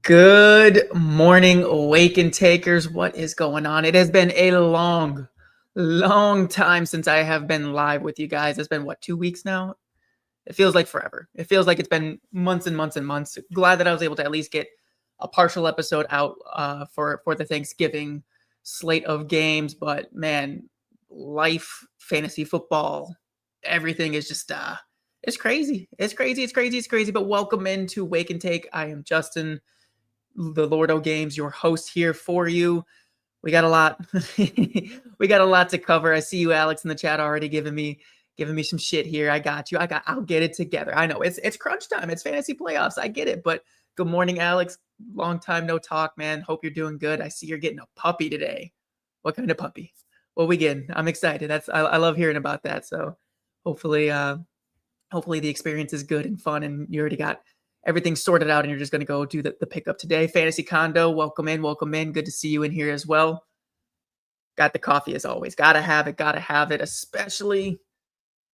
Good morning, Awaken Takers. What is going on? It has been a long time since I have been live with you guys. It's been, 2 weeks now? It feels like forever. It feels like it's been months and months and months. Glad that I was able to at least get a partial episode out for the Thanksgiving slate of games. But man, life, fantasy football, everything is just it's crazy. It's crazy. But welcome into Wake and Take. I am Justin, the Lordo Games, your host here for you. We got a lot. We got a lot to cover. I see you, Alex, in the chat already giving me some shit here. I got you. I'll get it together. I know it's crunch time. It's fantasy playoffs. I get it. But good morning, Alex. Long time no talk, man. Hope you're doing good. I see you're getting a puppy today. What kind of puppy? What we getting? I'm excited. I love hearing about that. So hopefully the experience is good and fun, and you already got everything sorted out and you're just going to go do the pickup today. Fantasy Condo, welcome in. Good to see you in here as well. Got the coffee as always. Gotta have it, especially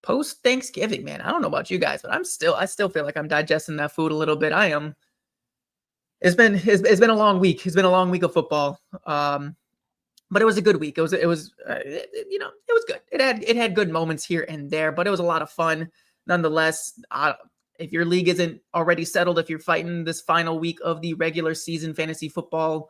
post Thanksgiving, man. I don't know about you guys, but I still feel like I'm digesting that food a little bit. It's been a long week. It's been a long week of football. But it was a good week. It was good. It had good moments here and there, but it was a lot of fun nonetheless. If your league isn't already settled, if you're fighting this final week of the regular season fantasy football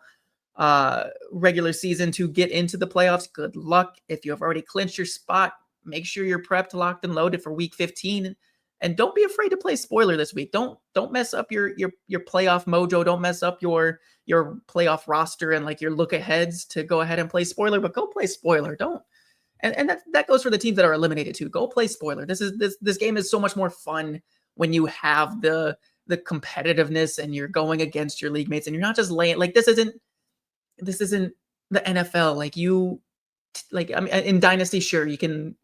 regular season to get into the playoffs, good luck. If you have already clinched your spot, make sure you're prepped, locked, and loaded for week 15. And don't be afraid to play spoiler this week. Don't mess up your playoff mojo. Don't mess up your playoff roster and like your look aheads to go ahead and play spoiler, but go play spoiler. Don't. And that goes for the teams that are eliminated too. Go play spoiler. This game is so much more fun when you have the competitiveness and you're going against your league mates and you're not just laying like this isn't the NFL. I mean, in Dynasty, sure, you can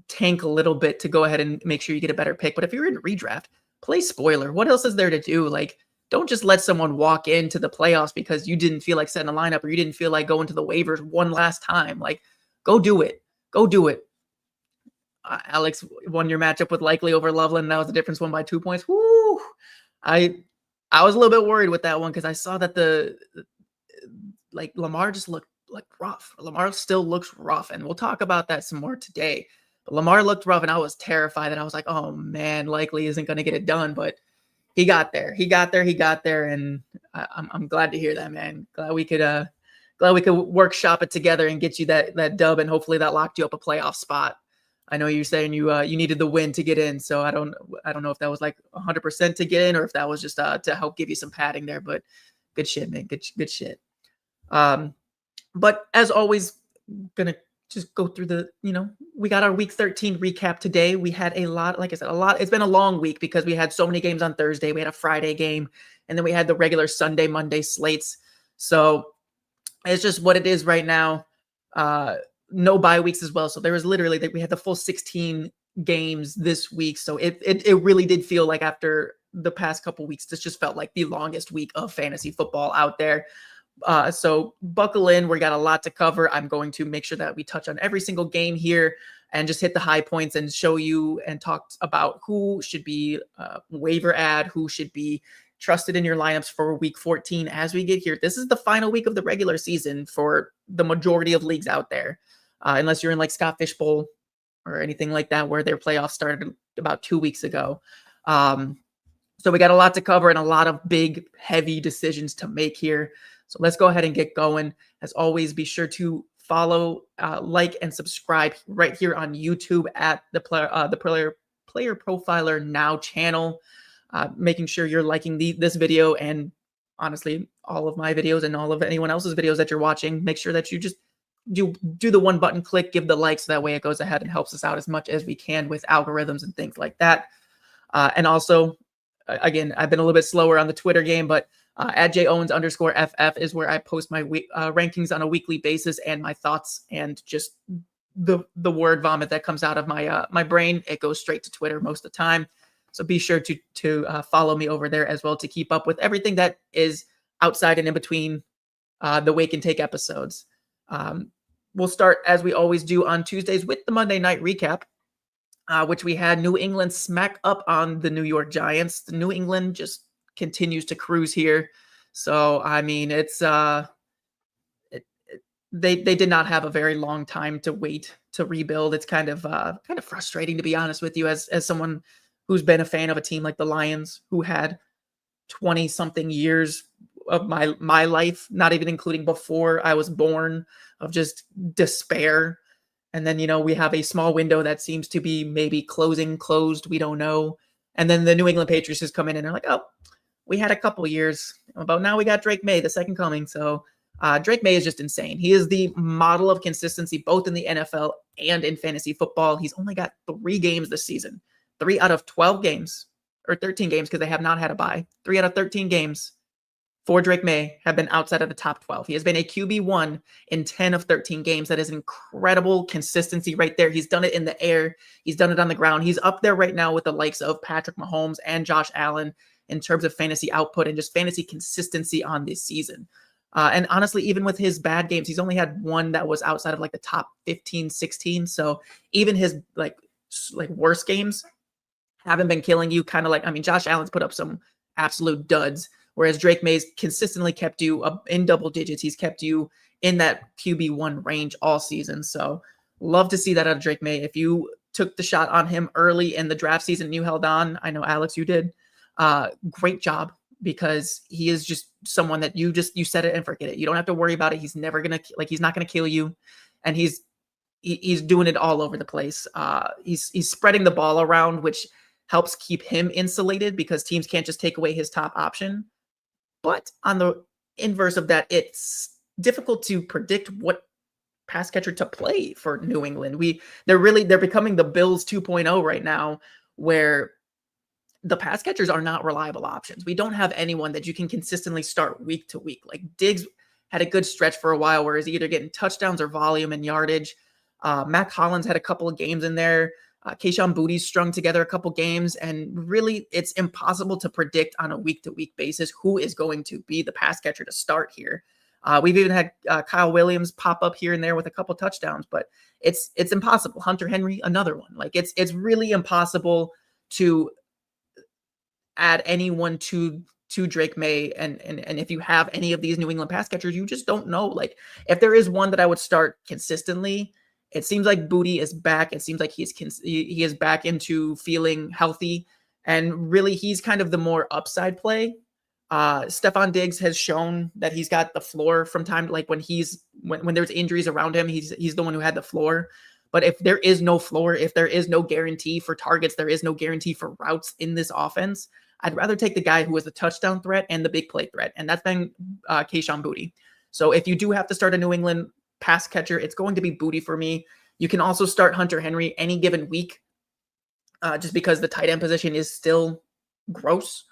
tank a little bit to go ahead and make sure you get a better pick. But if you're in redraft, play spoiler. What else is there to do? Like, don't just let someone walk into the playoffs because you didn't feel like setting a lineup or you didn't feel like going to the waivers one last time. Like, go do it. Alex won your matchup with Likely over Loveland. That was the difference, won by 2 points. Woo! I was a little bit worried with that one because I saw that Lamar just looked like rough. Lamar still looks rough, and we'll talk about that some more today. But Lamar looked rough, and I was terrified. And I was like, oh man, Likely isn't going to get it done. But he got there, and I'm glad to hear that, man. Glad we could workshop it together and get you that dub, and hopefully that locked you up a playoff spot. I know you're saying you needed the win to get in, so I don't know if that was like 100% to get in or if that was just to help give you some padding there. But good shit, man. Good shit. But as always, gonna just go through we got our week 13 recap today. We had a lot, like I said, it's been a long week because we had so many games on Thursday. We had a Friday game, and then we had the regular Sunday, Monday slates. So it's just what it is right now. No bye weeks as well. So there was literally we had the full 16 games this week. So it really did feel like after the past couple weeks, this just felt like the longest week of fantasy football out there. So buckle in. We got a lot to cover. I'm going to make sure that we touch on every single game here and just hit the high points and show you and talk about who should be waiver ad, who should be trusted in your lineups for week 14 as we get here. This is the final week of the regular season for the majority of leagues out there, unless you're in like Scott Fishbowl or anything like that, where their playoffs started about 2 weeks ago. So we got a lot to cover and a lot of big, heavy decisions to make here. So let's go ahead and get going. As always, be sure to follow, like, and subscribe right here on YouTube at the Player Profiler Now channel. Making sure you're liking this video and honestly all of my videos and all of anyone else's videos that you're watching. Make sure that you just do the one button click, give the like, so that way it goes ahead and helps us out as much as we can with algorithms and things like that. And also, again, I've been a little bit slower on the Twitter game, but at @JOwens_FF is where I post my rankings on a weekly basis and my thoughts and just the word vomit that comes out of my brain. It goes straight to Twitter most of the time. So be sure to follow me over there as well to keep up with everything that is outside and in between the Wake and Take episodes. We'll start, as we always do, on Tuesdays with the Monday night recap, which we had New England smack up on the New York Giants. The New England just continues to cruise here. So, I mean, they did not have a very long time to wait to rebuild. It's kind of frustrating, to be honest with you, as someone who's been a fan of a team like the Lions, who had 20 something years of my life, not even including before I was born, of just despair. And then, we have a small window that seems to be maybe closed. We don't know. And then the New England Patriots just come in and they're like, oh, we had a couple years. About now we got Drake Maye, the second coming. So Drake Maye is just insane. He is the model of consistency, both in the NFL and in fantasy football. He's only got 3 games this season, 3 out of 12 games, or 13 games, because they have not had a bye. 3 out of 13 games for Drake Maye have been outside of the top 12. He has been a QB1 in 10 of 13 games. That is incredible consistency right there. He's done it in the air. He's done it on the ground. He's up there right now with the likes of Patrick Mahomes and Josh Allen in terms of fantasy output and just fantasy consistency on this season. And honestly, even with his bad games, he's only had one that was outside of like the top 15, 16. So even his like worst games haven't been killing you. Kind of like, I mean, Josh Allen's put up some absolute duds, whereas Drake Maye's consistently kept you up in double digits. He's kept you in that QB1 range all season. So love to see that out of Drake Maye. If you took the shot on him early in the draft season and you held on, I know, Alex, you did. Great job, because he is just someone that you set it and forget it. You don't have to worry about it. He's never going to, he's not going to kill you. And he's doing it all over the place. He's spreading the ball around, which helps keep him insulated because teams can't just take away his top option. But on the inverse of that, it's difficult to predict what pass catcher to play for New England. They're becoming the Bills 2.0 right now, where the pass catchers are not reliable options. We don't have anyone that you can consistently start week to week. Like Diggs had a good stretch for a while where he's either getting touchdowns or volume and yardage. Mac Hollins had a couple of games in there. Kayshon Boutte's strung together a couple games, and really it's impossible to predict on a week-to-week basis who is going to be the pass catcher to start here. We've even had Kyle Williams pop up here and there with a couple touchdowns, but it's impossible. Hunter Henry, another one. Like it's really impossible to add anyone to Drake Maye, and if you have any of these New England pass catchers, you just don't know. Like if there is one that I would start consistently, it seems like Boutte is back. It seems like he is back into feeling healthy, and really he's kind of the more upside play. Stephon Diggs has shown that he's got the floor from time, like when there's injuries around him, he's the one who had the floor. But if there is no floor, if there is no guarantee for targets, there is no guarantee for routes in this offense, I'd rather take the guy who is the touchdown threat and the big play threat, and that's been Kayshon Boutte. So if you do have to start a New England pass catcher, it's going to be Boutte for me. You can also start Hunter Henry any given week, just because the tight end position is still gross.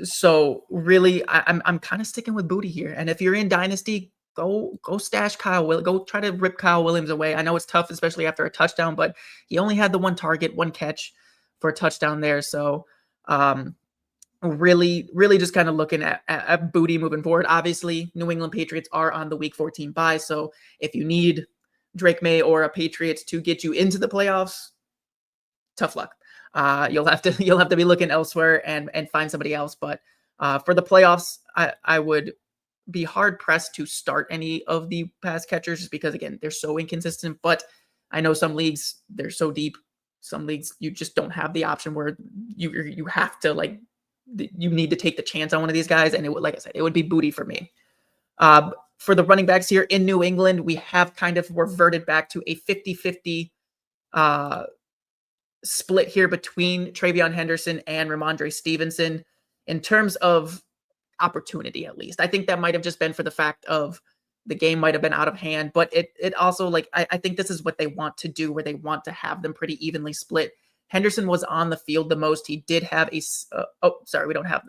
So really, I'm kind of sticking with Boutte here. And if you're in Dynasty, go stash go try to rip Kyle Williams away. I know it's tough, especially after a touchdown, but he only had the one target, one catch for a touchdown there. So really just kind of looking at Boutte moving forward. Obviously, New England Patriots are on the Week 14 bye, so if you need Drake Maye or a Patriots to get you into the playoffs, tough luck. You'll have to be looking elsewhere and find somebody else. But for the playoffs, I would be hard pressed to start any of the pass catchers, just because again they're so inconsistent. But I know some leagues, they're so deep. Some leagues you just don't have the option where you have to, like, you need to take the chance on one of these guys, and like I said, it would be Boutte for me. For the running backs here in New England, we have kind of reverted back to a 50-50 split here between TreVeyon Henderson and Ramondre Stevenson in terms of opportunity. At least I think that might have just been for the fact of the game might have been out of hand, but it also, like, I think this is what they want to do, where they want to have them pretty evenly split. Henderson was on the field the most. He did have a sorry, I don't have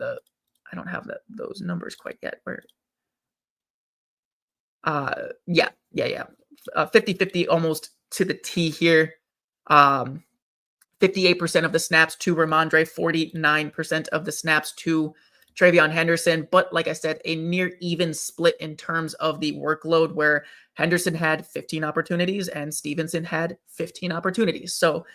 those numbers quite yet. Where 50-50 almost to the T here. 58% of the snaps to Ramondre, 49% of the snaps to TreVeyon Henderson. But like I said, a near even split in terms of the workload, where Henderson had 15 opportunities and Stevenson had 15 opportunities. So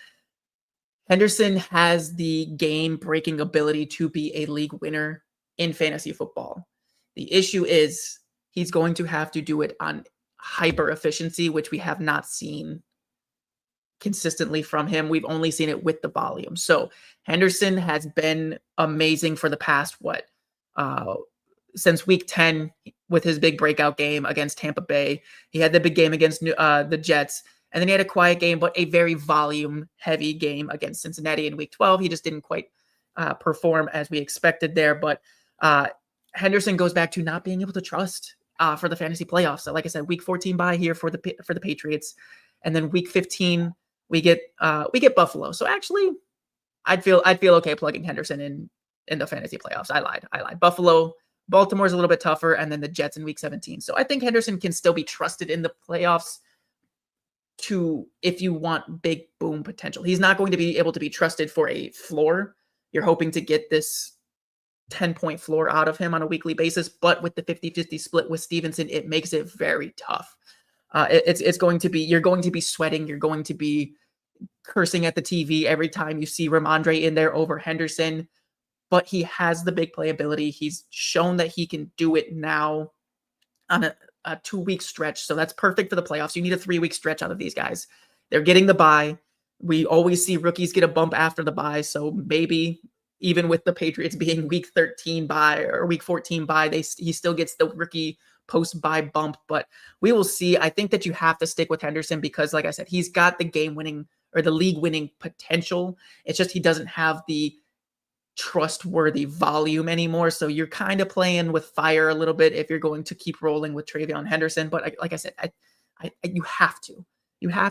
Henderson has the game-breaking ability to be a league winner in fantasy football. The issue is he's going to have to do it on hyper efficiency, which we have not seen consistently from him. We've only seen it with the volume. So Henderson has been amazing for the past, since week 10 with his big breakout game against Tampa Bay. He had the big game against the Jets, and then he had a quiet game, but a very volume heavy game against Cincinnati in week 12. He just didn't quite perform as we expected there. But Henderson goes back to not being able to trust for the fantasy playoffs. So like I said, week 14 bye here for the Patriots. And then week 15, we get Buffalo. So actually I'd feel okay plugging Henderson in the fantasy playoffs. I lied. Baltimore's a little bit tougher, and then the Jets in week 17. So I think Henderson can still be trusted in the playoffs if you want big boom potential. He's not going to be able to be trusted for a floor. You're hoping to get this 10-point floor out of him on a weekly basis, but with the 50-50 split with Stevenson, it makes it very tough. It's going to be, you're going to be sweating. You're going to be cursing at the TV every time you see Ramondre in there over Henderson. But he has the big playability. He's shown that he can do it now on a 2-week stretch. So that's perfect for the playoffs. You need a 3-week stretch out of these guys. They're getting the bye. We always see rookies get a bump after the bye. So maybe even with the Patriots being week 13 bye or week 14 bye, he still gets the rookie post-bye bump. But we will see. I think that you have to stick with Henderson because, like I said, he's got the game-winning or the league-winning potential. It's just he doesn't have the trustworthy volume anymore. So you're kind of playing with fire a little bit if you're going to keep rolling with Travion Henderson. But like I said, you have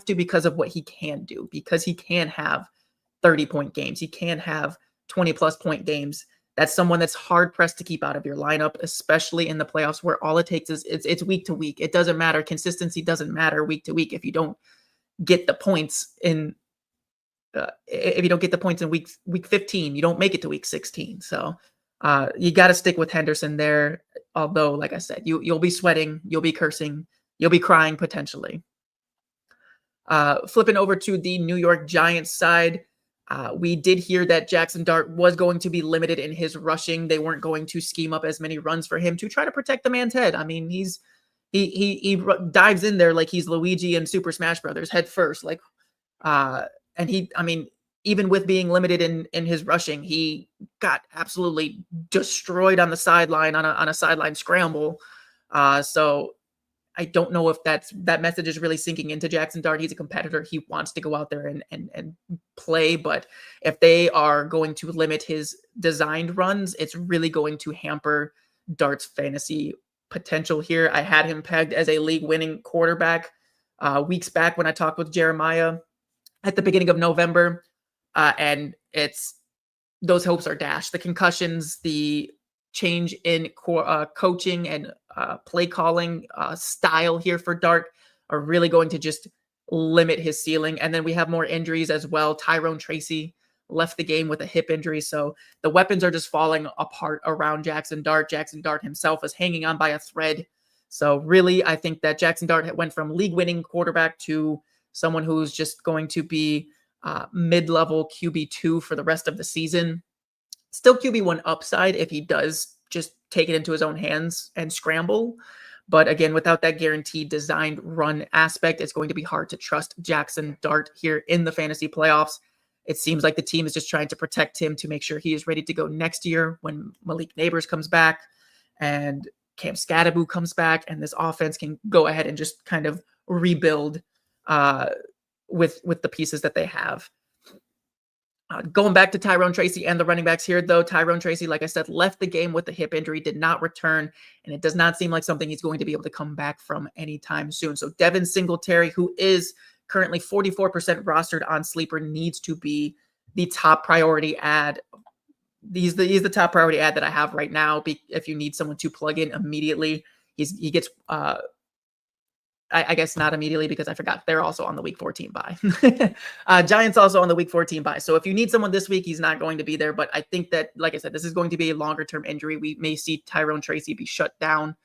to because of what he can do, because he can have 30-point games. He can have 20-plus point games. That's someone that's hard pressed to keep out of your lineup, especially in the playoffs where all it takes is it's week to week. It doesn't matter. Consistency doesn't matter week to week if you don't get the points in week 15, you don't make it to week 16. So you got to stick with Henderson there. Although, like I said, you'll be sweating, you'll be cursing, you'll be crying potentially. Flipping over to the New York Giants side, we did hear that Jackson Dart was going to be limited in his rushing. They weren't going to scheme up as many runs for him to try to protect the man's head. I mean, he dives in there like he's Luigi in Super Smash Brothers head first, like. And even with being limited in his rushing, he got absolutely destroyed on the sideline on a sideline scramble. So I don't know if that message is really sinking into Jackson Dart. He's a competitor. He wants to go out there and play. But if they are going to limit his designed runs, it's really going to hamper Dart's fantasy potential here. I had him pegged as a league-winning quarterback weeks back when I talked with Jeremiah at the beginning of November, and those hopes are dashed. The concussions, the change in coaching and play calling style here for Dart are really going to just limit his ceiling. And then we have more injuries as well. Tyrone Tracy left the game with a hip injury, so the weapons are just falling apart around Jackson Dart. Jackson Dart himself is hanging on by a thread. So really, I think that Jackson Dart went from league-winning quarterback to someone who's just going to be mid-level QB2 for the rest of the season. Still QB1 upside if he does just take it into his own hands and scramble. But again, without that guaranteed designed run aspect, it's going to be hard to trust Jackson Dart here in the fantasy playoffs. It seems like the team is just trying to protect him to make sure he is ready to go next year when Malik Neighbors comes back and Cam Scatterbo comes back, and this offense can go ahead and just kind of rebuild with the pieces that they have. Going back to Tyrone Tracy and the running backs here, though, Tyrone Tracy, like I said, left the game with a hip injury, did not return, and it does not seem like something he's going to be able to come back from anytime soon. So Devin Singletary, who is currently 44% rostered on Sleeper, needs to be the top priority ad. He's the top priority ad that I have right now. If you need someone to plug in immediately, he gets I guess not immediately because I forgot they're also on the week 14 bye. Giants also on the week 14 bye. So if you need someone this week, he's not going to be there. But I think that, like I said, this is going to be a longer term injury. We may see Tyrone Tracy be shut down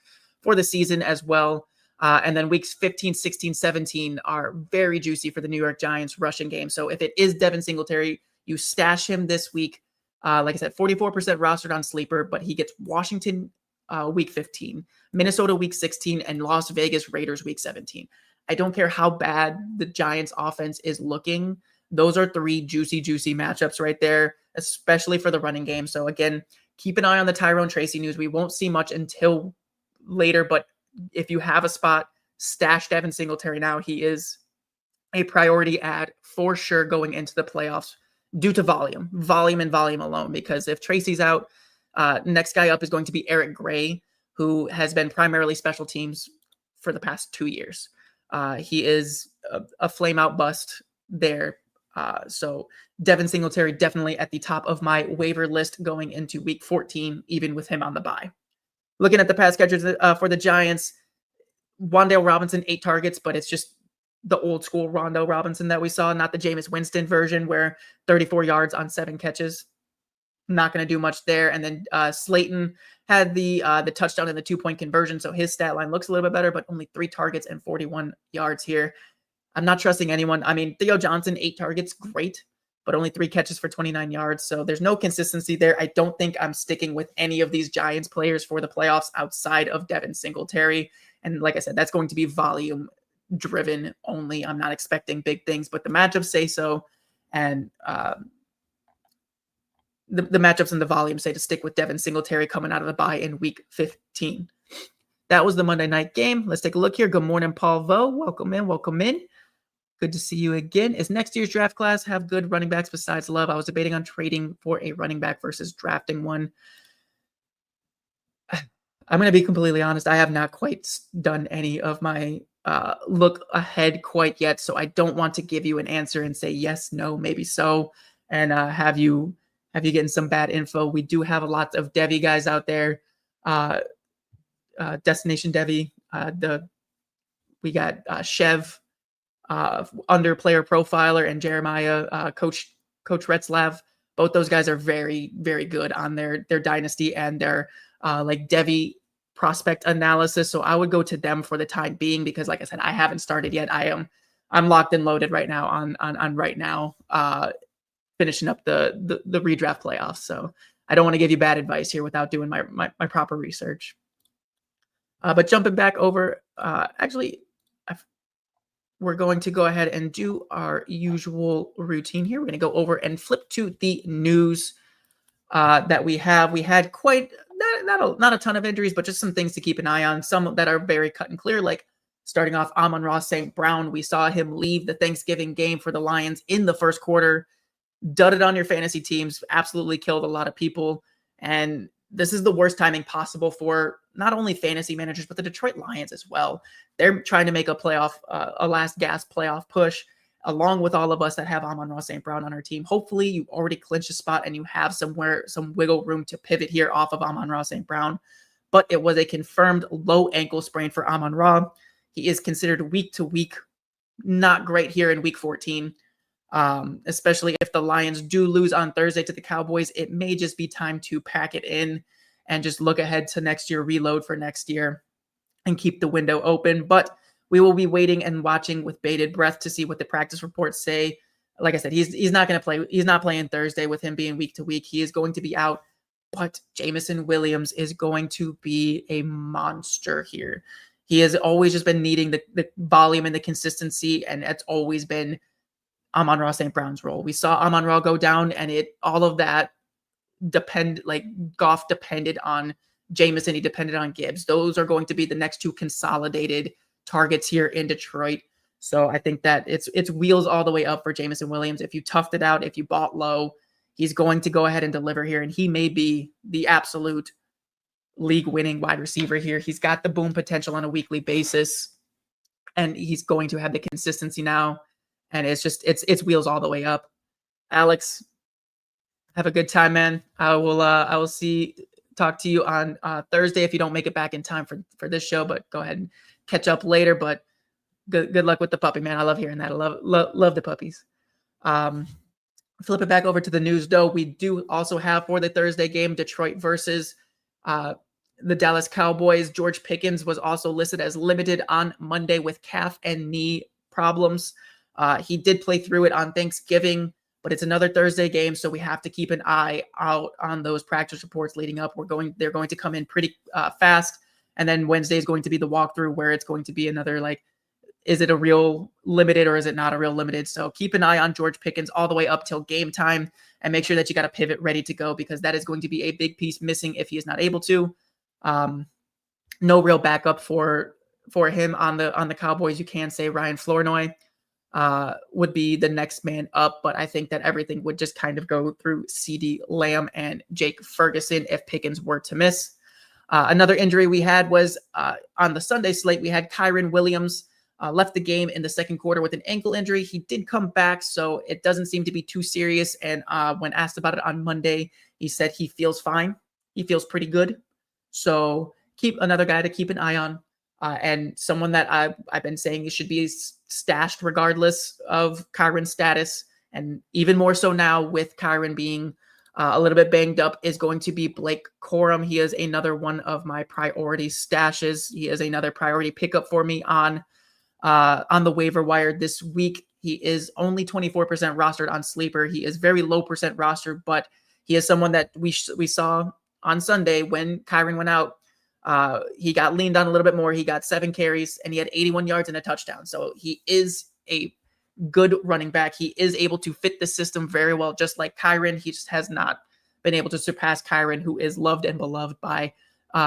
for the season as well. And then weeks 15, 16, 17 are very juicy for the New York Giants rushing game. So if it is Devin Singletary, you stash him this week. Like I said, 44% rostered on Sleeper, but he gets Washington week 15, Minnesota week 16, and Las Vegas Raiders week 17. I don't care how bad the Giants offense is looking. Those are 3 juicy matchups right there, especially for the running game. So again, keep an eye on the Tyrone Tracy news. We won't see much until later, but if you have a spot, stash Devin Singletary now. He is a priority ad for sure going into the playoffs due to volume and volume alone. Because if Tracy's out, next guy up is going to be Eric Gray, who has been primarily special teams for the past 2 years. He is a flame out bust there. So Devin Singletary definitely at the top of my waiver list going into week 14, even with him on the bye. Looking at the pass catchers for the Giants, Wan'Dale Robinson, 8 targets, but it's just the old school Rondo Robinson that we saw, not the Jameis Winston version where 34 yards on 7 catches. Not going to do much there. And then Slayton had the touchdown and the 2-point conversion, so his stat line looks a little bit better, but only 3 targets and 41 yards here. I'm not trusting anyone. I mean, Theo Johnson, 8 targets, great, but only 3 catches for 29 yards. So there's no consistency there. I don't think I'm sticking with any of these Giants players for the playoffs outside of Devin Singletary. And like I said, that's going to be volume driven only. I'm not expecting big things, but the matchups say so. And the matchups and the volume say to stick with Devin Singletary coming out of the bye in week 15. That was the Monday night game. Let's take a look here. Good morning, Paul Vo. Welcome in. Good to see you again. Is next year's draft class have good running backs besides Love? I was debating on trading for a running back versus drafting one. I'm going to be completely honest. I have not quite done any of my look ahead quite yet, so I don't want to give you an answer and say yes, no, maybe so, and have you getting some bad info. We do have a lot of Devy guys out there. Destination Devy. We got Chev, under player profiler, and Jeremiah, Coach Retzlav. Both those guys are very, very good on their dynasty and their like Devy prospect analysis. So I would go to them for the time being because, like I said, I haven't started yet. I'm locked and loaded right now on right now, finishing up the redraft playoffs. So I don't want to give you bad advice here without doing my proper research. But jumping back over, we're going to go ahead and do our usual routine here. We're going to go over and flip to the news that we have. We had quite not a ton of injuries, but just some things to keep an eye on. Some that are very cut and clear, like starting off Amon-Ra St. Brown. We saw him leave the Thanksgiving game for the Lions in the first quarter. Dudded on your fantasy teams, absolutely killed a lot of people. And this is the worst timing possible for not only fantasy managers, but the Detroit Lions as well. They're trying to make a last gasp playoff push, along with all of us that have Amon-Ra St. Brown on our team. Hopefully you already clinched a spot and you have some wiggle room to pivot here off of Amon-Ra St. Brown. But it was a confirmed low ankle sprain for Amon-Ra. He is considered week to week, not great here in week 14. Especially if the Lions do lose on Thursday to the Cowboys, it may just be time to pack it in and just look ahead to next year, reload for next year, and keep the window open. But we will be waiting and watching with bated breath to see what the practice reports say. Like I said, he's not going to play. He's not playing Thursday with him being week to week. He is going to be out, but Jameson Williams is going to be a monster here. He has always just been needing the volume and the consistency, and it's always been Amon-Ra St. Brown's role. We saw Amon-Ra go down, and all of that Goff depended on Jameson. He depended on Gibbs. Those are going to be the next 2 consolidated targets here in Detroit. So I think that it's wheels all the way up for Jameson Williams. If you toughed it out, if you bought low, he's going to go ahead and deliver here, and he may be the absolute league-winning wide receiver here. He's got the boom potential on a weekly basis, and he's going to have the consistency now. And it's wheels all the way up. Alex, have a good time, man. I will talk to you on Thursday if you don't make it back in time for this show, but go ahead and catch up later. But good luck with the puppy, man. I love hearing that. I love the puppies. Flip it back over to the news, though. We do also have for the Thursday game, Detroit versus the Dallas Cowboys. George Pickens was also listed as limited on Monday with calf and knee problems. He did play through it on Thanksgiving, but it's another Thursday game, so we have to keep an eye out on those practice reports leading up. They're going to come in pretty fast, and then Wednesday is going to be the walkthrough where it's going to be another like, is it a real limited or is it not a real limited? So keep an eye on George Pickens all the way up till game time, and make sure that you got a pivot ready to go, because that is going to be a big piece missing if he is not able to. No real backup for him on the Cowboys. You can say Ryan Flournoy would be the next man up, but I think that everything would just kind of go through CeeDee Lamb and Jake Ferguson if Pickens were to miss. Another injury we had was on the Sunday slate. We had Kyren Williams left the game in the second quarter with an ankle injury. He did come back, so it doesn't seem to be too serious. And when asked about it on Monday, he said he feels fine. He feels pretty good. So keep another guy to keep an eye on, and someone that I've been saying should be stashed regardless of Kyren's status, and even more so now with Kyren being a little bit banged up, is going to be Blake Corum. He is another one of my priority stashes. He is another priority pickup for me on the waiver wire this week. He is only 24% rostered on Sleeper. He is very low percent rostered, but he is someone that we saw on Sunday when Kyren went out. He got leaned on a little bit more. He got 7 carries and he had 81 yards and a touchdown. So he is a good running back. He is able to fit the system very well, just like Kyren. He just has not been able to surpass Kyren, who is loved and beloved by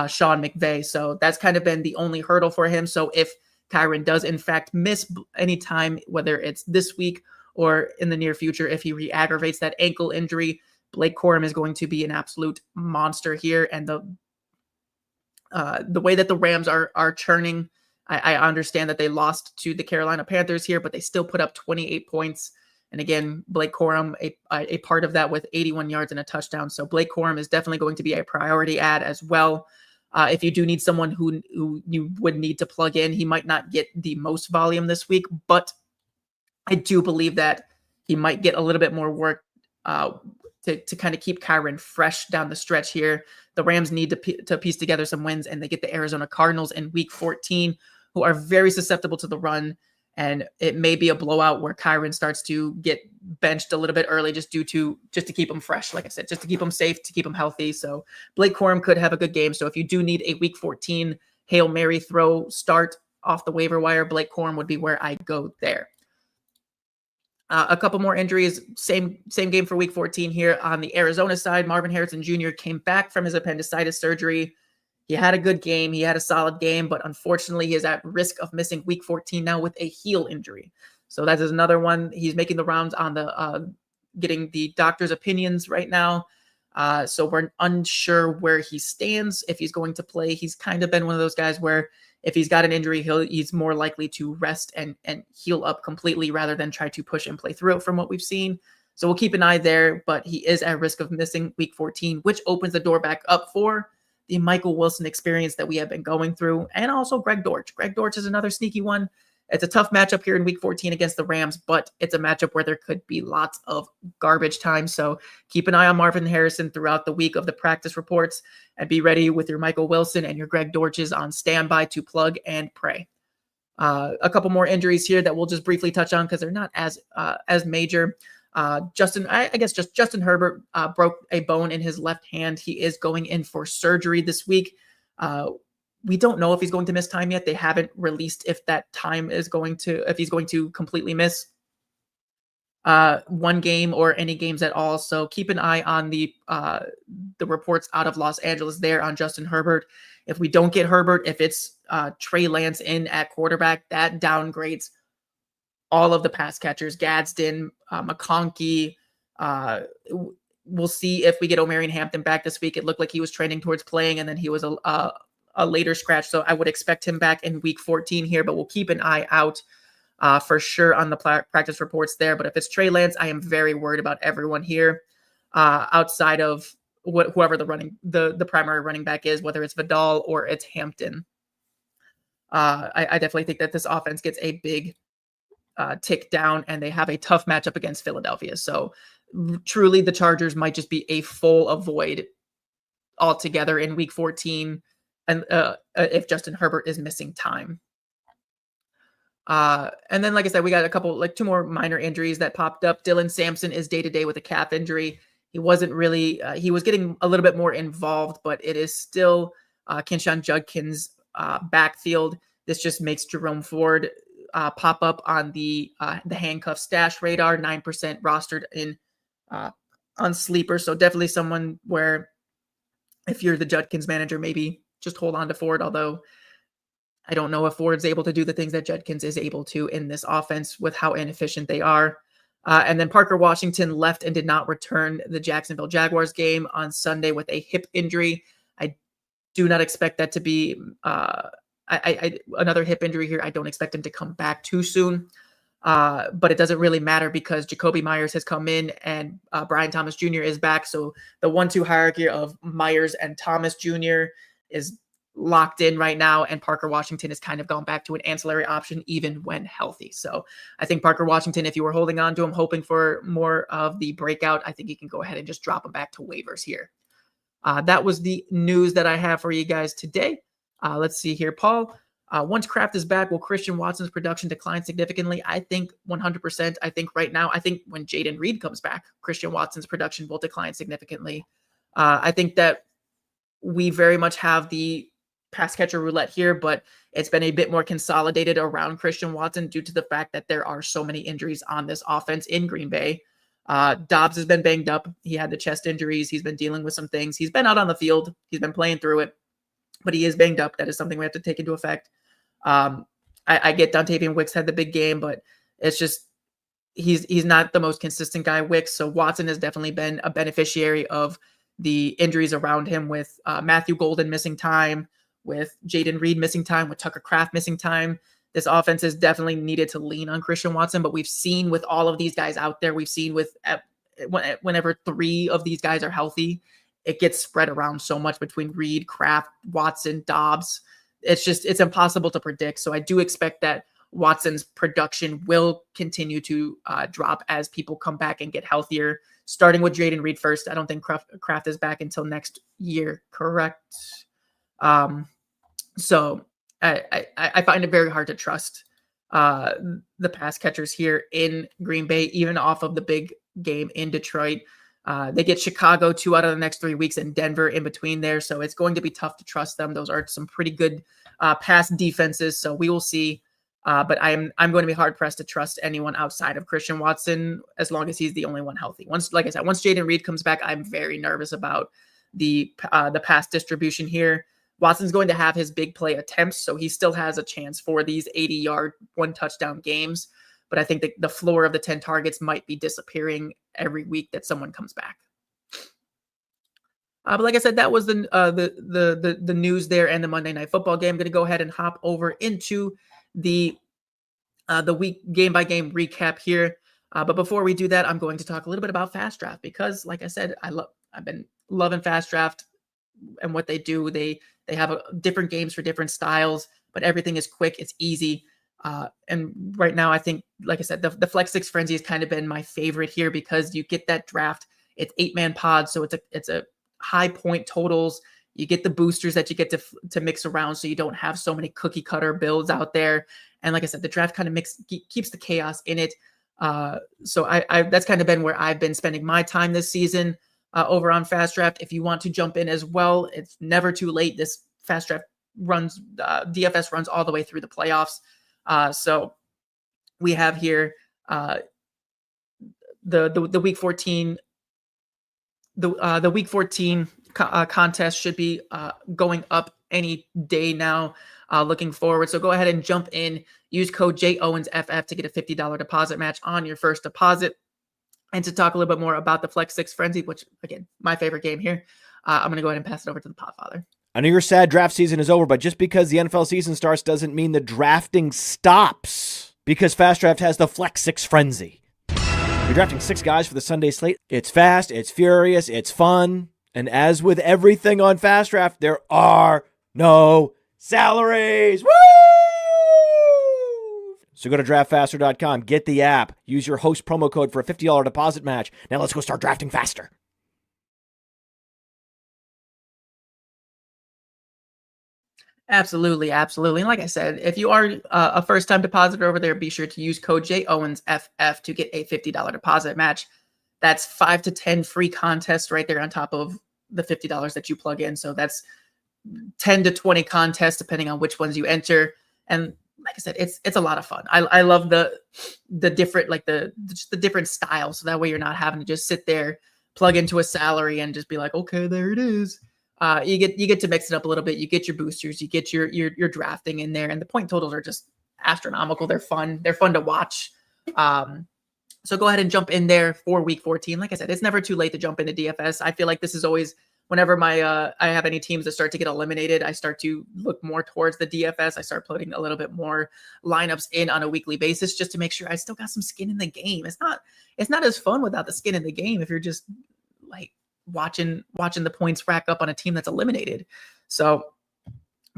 Sean McVay. So that's kind of been the only hurdle for him. So if Kyren does in fact miss any time, whether it's this week or in the near future, if he re-aggravates that ankle injury, Blake Corum is going to be an absolute monster here. And the way that the Rams are churning, I understand that they lost to the Carolina Panthers here, but they still put up 28 points. And again, Blake Corum, a part of that with 81 yards and a touchdown. So Blake Corum is definitely going to be a priority add as well. If you do need someone who you would need to plug in, he might not get the most volume this week, but I do believe that he might get a little bit more work to kind of keep Kyren fresh down the stretch here. The Rams need to piece together some wins, and they get the Arizona Cardinals in week 14, who are very susceptible to the run. And it may be a blowout where Kyren starts to get benched a little bit early just to keep him fresh. Like I said, just to keep him safe, to keep him healthy. So Blake Corum could have a good game. So if you do need a week 14 Hail Mary throw start off the waiver wire, Blake Corum would be where I go there. A couple more injuries, same game for week 14 here on the Arizona side. Marvin Harrison Jr. came back from his appendicitis surgery. He had a good game. He had a solid game, but unfortunately, he is at risk of missing week 14 now with a heel injury. So that is another one. He's making the rounds on the getting the doctor's opinions right now. So we're unsure where he stands, if he's going to play. He's kind of been one of those guys where if he's got an injury, he's more likely to rest and heal up completely rather than try to push and play through it from what we've seen. So we'll keep an eye there, but he is at risk of missing week 14, which opens the door back up for the Michael Wilson experience that we have been going through, and also Greg Dortch. Greg Dortch is another sneaky one. It's a tough matchup here in week 14 against the Rams, but it's a matchup where there could be lots of garbage time. So keep an eye on Marvin Harrison throughout the week of the practice reports, and be ready with your Michael Wilson and your Greg Dortches on standby to plug and pray. A couple more injuries here that we'll just briefly touch on because they're not as major. Justin Herbert broke a bone in his left hand. He is going in for surgery this week. We don't know if he's going to miss time yet. They haven't released if that time is if he's going to completely miss one game or any games at all. So keep an eye on the reports out of Los Angeles there on Justin Herbert. If we don't get Herbert, if it's Trey Lance in at quarterback, that downgrades all of the pass catchers, Gadsden, McConkey. We'll see if we get Omarion Hampton back this week. It looked like he was trending towards playing, and then he was a later scratch. So I would expect him back in week 14 here, but we'll keep an eye out for sure on the practice reports there. But if it's Trey Lance, I am very worried about everyone here outside of whoever the primary running back is, whether it's Vidal or it's Hampton. I definitely think that this offense gets a big tick down, and they have a tough matchup against Philadelphia. So truly the Chargers might just be a full avoid altogether in week 14, and if Justin Herbert is missing time. And then, like I said, we got a couple, like 2 more minor injuries that popped up. Dylan Sampson is day to day with a calf injury. He wasn't really, he was getting a little bit more involved, but it is still Kinshawn Judkins' backfield. This just makes Jerome Ford pop up on the handcuff stash radar, 9% rostered in on Sleeper. So definitely someone where if you're the Judkins manager, maybe just hold on to Ford, although I don't know if Ford's able to do the things that Judkins is able to in this offense with how inefficient they are. And then Parker Washington left and did not return the Jacksonville Jaguars game on Sunday with a hip injury. I do not expect that to be another hip injury here. I don't expect him to come back too soon. But it doesn't really matter because Jacoby Myers has come in and Brian Thomas Jr. is back. So the 1-2 hierarchy of Myers and Thomas Jr. is locked in right now, and Parker Washington has kind of gone back to an ancillary option even when healthy. So I think Parker Washington, if you were holding on to him, hoping for more of the breakout, I think you can go ahead and just drop him back to waivers here. That was the news that I have for you guys today. Let's see here, Paul. Once Kraft is back, will Christian Watson's production decline significantly? I think 100%. I think right now, I think when Jaden Reed comes back, Christian Watson's production will decline significantly. I think that we very much have the pass catcher roulette here, but it's been a bit more consolidated around Christian Watson due to the fact that there are so many injuries on this offense in Green Bay. Dobbs has been banged up. He had the chest injuries. He's been dealing with some things. He's been out on the field. He's been playing through it, but he is banged up. That is something we have to take into effect. I get Dontavian Wicks had the big game, but it's just he's not the most consistent guy, Wicks. So Watson has definitely been a beneficiary of the injuries around him with Matthew Golden missing time, with Jaden Reed missing time, with Tucker Kraft missing time. This offense is definitely needed to lean on Christian Watson, but we've seen with all of these guys out there, we've seen with whenever 3 of these guys are healthy, it gets spread around so much between Reed, Kraft, Watson, Dobbs. It's impossible to predict. So I do expect that Watson's production will continue to drop as people come back and get healthier, starting with Jaden Reed first. I don't think Kraft is back until next year, correct? So I find it very hard to trust the pass catchers here in Green Bay, even off of the big game in Detroit. They get Chicago 2 out of the next 3 weeks and Denver in between there. So it's going to be tough to trust them. Those are some pretty good pass defenses. So we will see. But I'm going to be hard pressed to trust anyone outside of Christian Watson as long as he's the only one healthy. Once Jaden Reed comes back, I'm very nervous about the pass distribution here. Watson's going to have his big play attempts, so he still has a chance for these 80-yard, 1-touchdown games. But I think the floor of the 10 targets might be disappearing every week that someone comes back. But like I said, that was the news there and the Monday Night Football game. I'm going to go ahead and hop over into the week game by game recap here. But before we do that, I'm going to talk a little bit about Fast Draft because, like I said, I've been loving Fast Draft and what they do. They have different games for different styles, but everything is quick. It's easy. And right now, I think, like I said, the Flex 6 Frenzy has kind of been my favorite here because you get that draft. It's 8-man pods, so it's a high point totals. You get the boosters that you get to mix around, so you don't have so many cookie cutter builds out there. And like I said, the draft kind of keeps the chaos in it. So I that's kind of been where I've been spending my time this season over on Fast Draft. If you want to jump in as well, it's never too late. This Fast Draft runs DFS runs all the way through the playoffs. So we have here the week 14. The week 14 contest should be going up any day now. Looking forward. So go ahead and jump in. Use code JOwensFF to get a $50 deposit match on your first deposit. And to talk a little bit more about the Flex 6 Frenzy, which, again, my favorite game here, I'm going to go ahead and pass it over to the podfather. I know you're sad draft season is over, but just because the NFL season starts doesn't mean the drafting stops. Because Fast Draft has the Flex 6 Frenzy. You're drafting 6 guys for the Sunday slate. It's fast, it's furious, it's fun. And as with everything on Fast Draft, there are no salaries. Woo! So go to draftfaster.com, get the app, use your host promo code for a $50 deposit match. Now let's go start drafting faster. Absolutely, absolutely. And like I said, if you are a first-time depositor over there, be sure to use code JOwensFF to get a $50 deposit match. That's 5 to 10 free contests right there on top of the $50 that you plug in. So that's 10 to 20 contests depending on which ones you enter. And like I said, it's a lot of fun. I love the different, like just the different styles. So that way you're not having to just sit there, plug into a salary and just be like, okay, there it is. You get to mix it up a little bit. You get your boosters, you get your drafting in there, and the point totals are just astronomical. They're fun. They're fun to watch. So go ahead and jump in there for week 14. Like I said, it's never too late to jump into DFS. I feel like this is always whenever I have any teams that start to get eliminated, I start to look more towards the DFS. I start putting a little bit more lineups in on a weekly basis just to make sure I still got some skin in the game. It's not as fun without the skin in the game if you're just like watching the points rack up on a team that's eliminated. So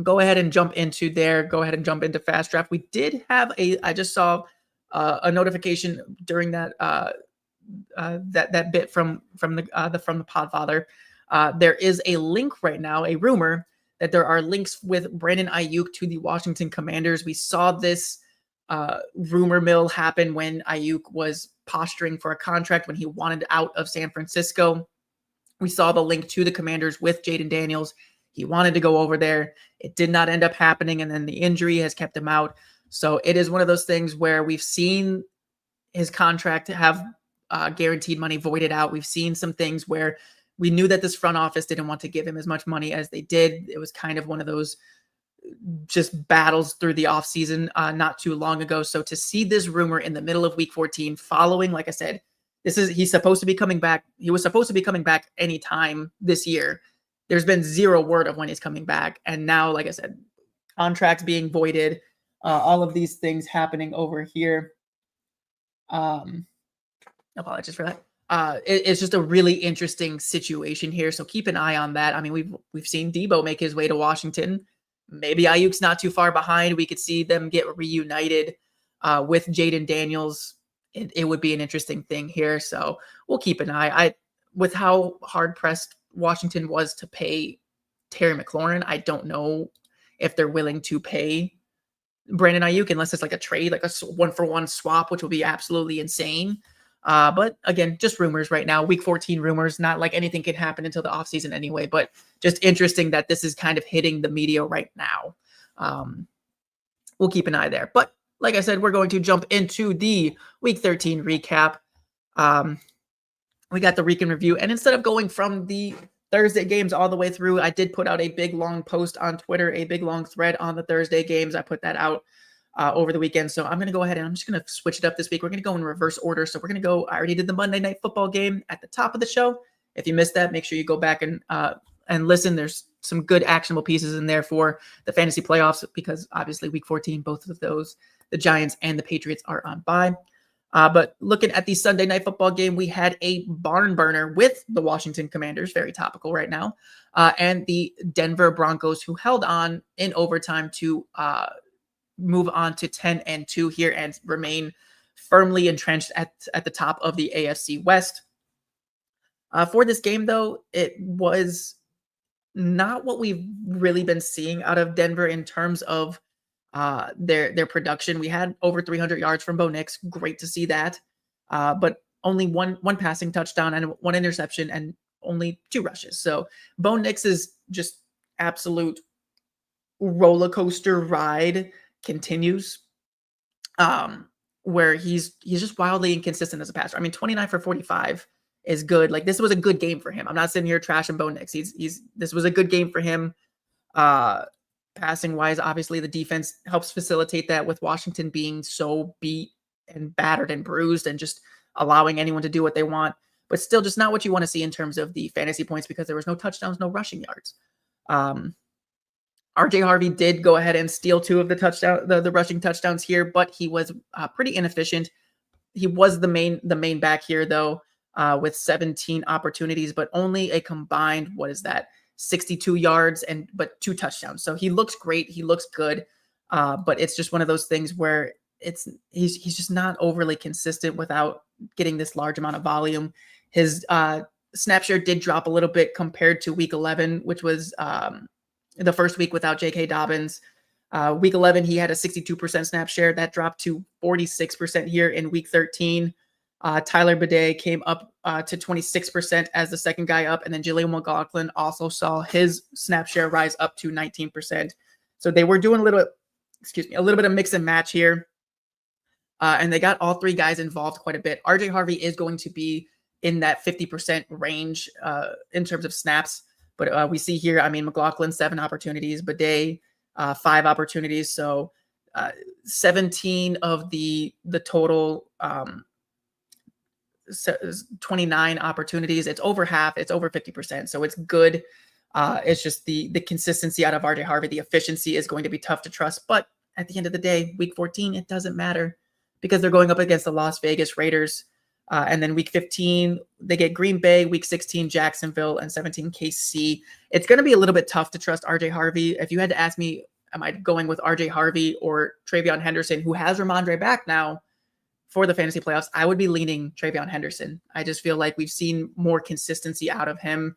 go ahead and jump into there. Go ahead and jump into Fast Draft. We did have I just saw a notification during that that bit from the podfather. There is a link right now, a rumor that there are links with Brandon Ayuk to the Washington Commanders. We saw this rumor mill happen when Ayuk was posturing for a contract when he wanted out of San Francisco. We saw the link to the Commanders with Jaden Daniels. He wanted to go over there. It did not end up happening, and then the injury has kept him out. So it is one of those things where we've seen his contract have guaranteed money voided out. We've seen some things where we knew that this front office didn't want to give him as much money as they did. It was kind of one of those just battles through the offseason not too long ago. So to see this rumor in the middle of week 14 following, like I said, he's supposed to be coming back. He was supposed to be coming back anytime this year. There's been zero word of when he's coming back. And now, like I said, contracts being voided, all of these things happening over here. Apologies for that. It's just a really interesting situation here. So keep an eye on that. I mean, we've seen Debo make his way to Washington. Maybe Ayuk's not too far behind. We could see them get reunited with Jaden Daniels. It would be an interesting thing here. So we'll keep an eye. With how hard pressed Washington was to pay Terry McLaurin, I don't know if they're willing to pay Brandon Ayuk unless it's like a trade, like a 1-for-1 swap, which will be absolutely insane. But again, just rumors right now. Week 14 rumors, not like anything can happen until the offseason anyway, but just interesting that this is kind of hitting the media right now. We'll keep an eye there. But like I said, we're going to jump into the week 13 recap. We got the week in review, and instead of going from the Thursday games all the way through, I did put out a big long post on Twitter, a big long thread on the Thursday games. I put that out over the weekend. So I'm going to go ahead and I'm just going to switch it up this week. We're going to go in reverse order. So we're going to go, I already did the Monday Night Football game at the top of the show. If you missed that, make sure you go back and listen. There's some good actionable pieces in there for the fantasy playoffs because obviously week 14, both of those, the Giants and the Patriots are on bye. But looking at the Sunday Night Football game, we had a barn burner with the Washington Commanders, very topical right now, and the Denver Broncos, who held on in overtime to move on to 10-2 here and remain firmly entrenched at the top of the AFC West. For this game, though, it was not what we've really been seeing out of Denver in terms of their production. We had over 300 yards from Bo Nix. Great to see that. But only one passing touchdown and one interception and only 2 rushes. So Bo Nix is just absolute roller coaster ride continues. Where he's just wildly inconsistent as a passer. I mean, 29 for 45 is good. Like, this was a good game for him. I'm not sitting here trashing Bo Nix. This was a good game for him. Passing wise, obviously the defense helps facilitate that with Washington being so beat and battered and bruised and just allowing anyone to do what they want, but still just not what you want to see in terms of the fantasy points because there was no touchdowns, no rushing yards. RJ Harvey did go ahead and steal 2 of the rushing touchdowns here, but he was pretty inefficient. He was the main back here though, with 17 opportunities, but only a combined, 62 yards but 2 touchdowns. So he looks great. He looks good. But it's just one of those things where he's just not overly consistent without getting this large amount of volume. His snap share did drop a little bit compared to week 11, which was the first week without J.K. Dobbins. Week 11, he had a 62% snap share. That dropped to 46% here in week 13. Tyler Bidet came up to 26% as the second guy up. And then Jaleel McLaughlin also saw his snap share rise up to 19%. So they were doing a little bit of mix and match here. And they got all three guys involved quite a bit. RJ Harvey is going to be in that 50% range in terms of snaps. But we see here, McLaughlin, 7 opportunities, Bidet, 5 opportunities. So 17 of the total 29 opportunities. It's over half. It's over 50%. So it's good. It's just the consistency out of RJ Harvey. The efficiency is going to be tough to trust. But at the end of the day, week 14, it doesn't matter because they're going up against the Las Vegas Raiders. And then week 15, they get Green Bay, week 16, Jacksonville, and 17, KC. It's going to be a little bit tough to trust RJ Harvey. If you had to ask me, am I going with RJ Harvey or Travion Henderson, who has Ramondre back now for the fantasy playoffs, I would be leaning Travion Henderson. I just feel like we've seen more consistency out of him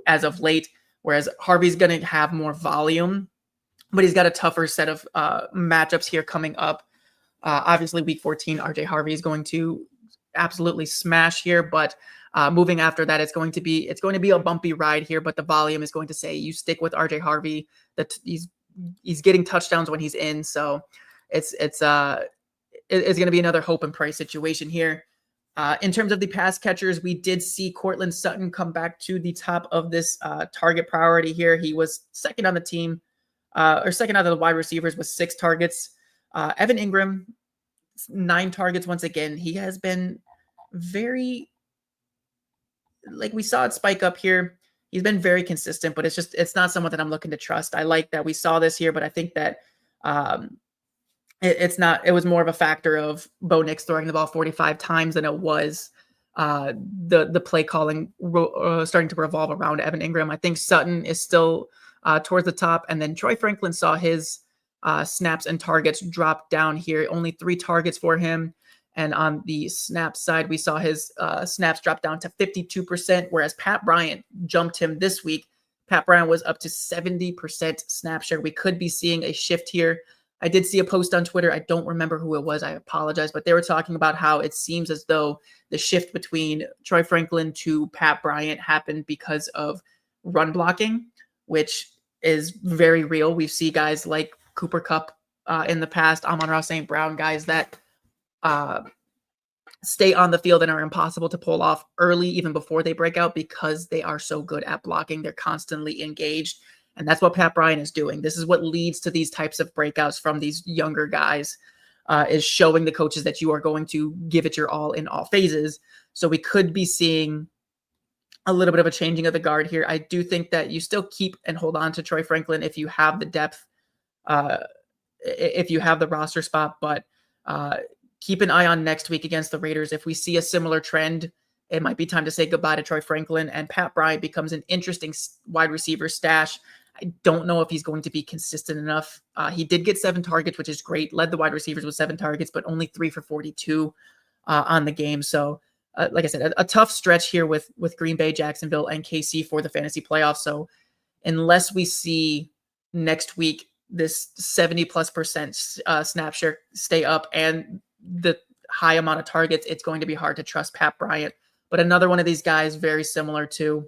as of late, whereas Harvey's going to have more volume, but he's got a tougher set of matchups here coming up. Obviously, week 14, RJ Harvey is going to absolutely smash here, but moving after that, it's going to be a bumpy ride here, but the volume is going to say you stick with RJ Harvey. That he's getting touchdowns when he's in, so it's going to be another hope and pray situation here. In terms of the pass catchers, we did see Courtland Sutton come back to the top of this target priority here. He was second on the team, or second out of the wide receivers with 6 targets. Evan Ingram, 9 targets once again. He has been very, like we saw it spike up here. He's been very consistent, but it's not someone that I'm looking to trust. I like that we saw this here, but I think that it was more of a factor of Bo Nix throwing the ball 45 times than it was the play calling starting to revolve around Evan Ingram. I think Sutton is still towards the top, and then Troy Franklin saw his snaps and targets drop down here. Only 3 targets for him. And on the snap side, we saw his snaps drop down to 52%, whereas Pat Bryant jumped him this week. Pat Bryant was up to 70% snap share. We could be seeing a shift here. I did see a post on Twitter. I don't remember who it was. I apologize. But they were talking about how it seems as though the shift between Troy Franklin to Pat Bryant happened because of run blocking, which is very real. We see guys like Cooper Kupp in the past, Amon-Ra St. Brown, guys that stay on the field and are impossible to pull off early, even before they break out, because they are so good at blocking. They're constantly engaged. And that's what Pat Bryant is doing. This is what leads to these types of breakouts from these younger guys, is showing the coaches that you are going to give it your all in all phases. So we could be seeing a little bit of a changing of the guard here. I do think that you still keep and hold on to Troy Franklin if you have the depth, if you have the roster spot, but keep an eye on next week against the Raiders. If we see a similar trend, it might be time to say goodbye to Troy Franklin, and Pat Bryant becomes an interesting wide receiver stash. I don't know if he's going to be consistent enough. He did get 7 targets, which is great. Led the wide receivers with 7 targets, but only 3 for 42 on the game. So, like I said, a tough stretch here with Green Bay, Jacksonville, and KC for the fantasy playoffs. So, unless we see next week this 70+% snap share stay up and the high amount of targets, it's going to be hard to trust Pat Bryant. But another one of these guys, very similar to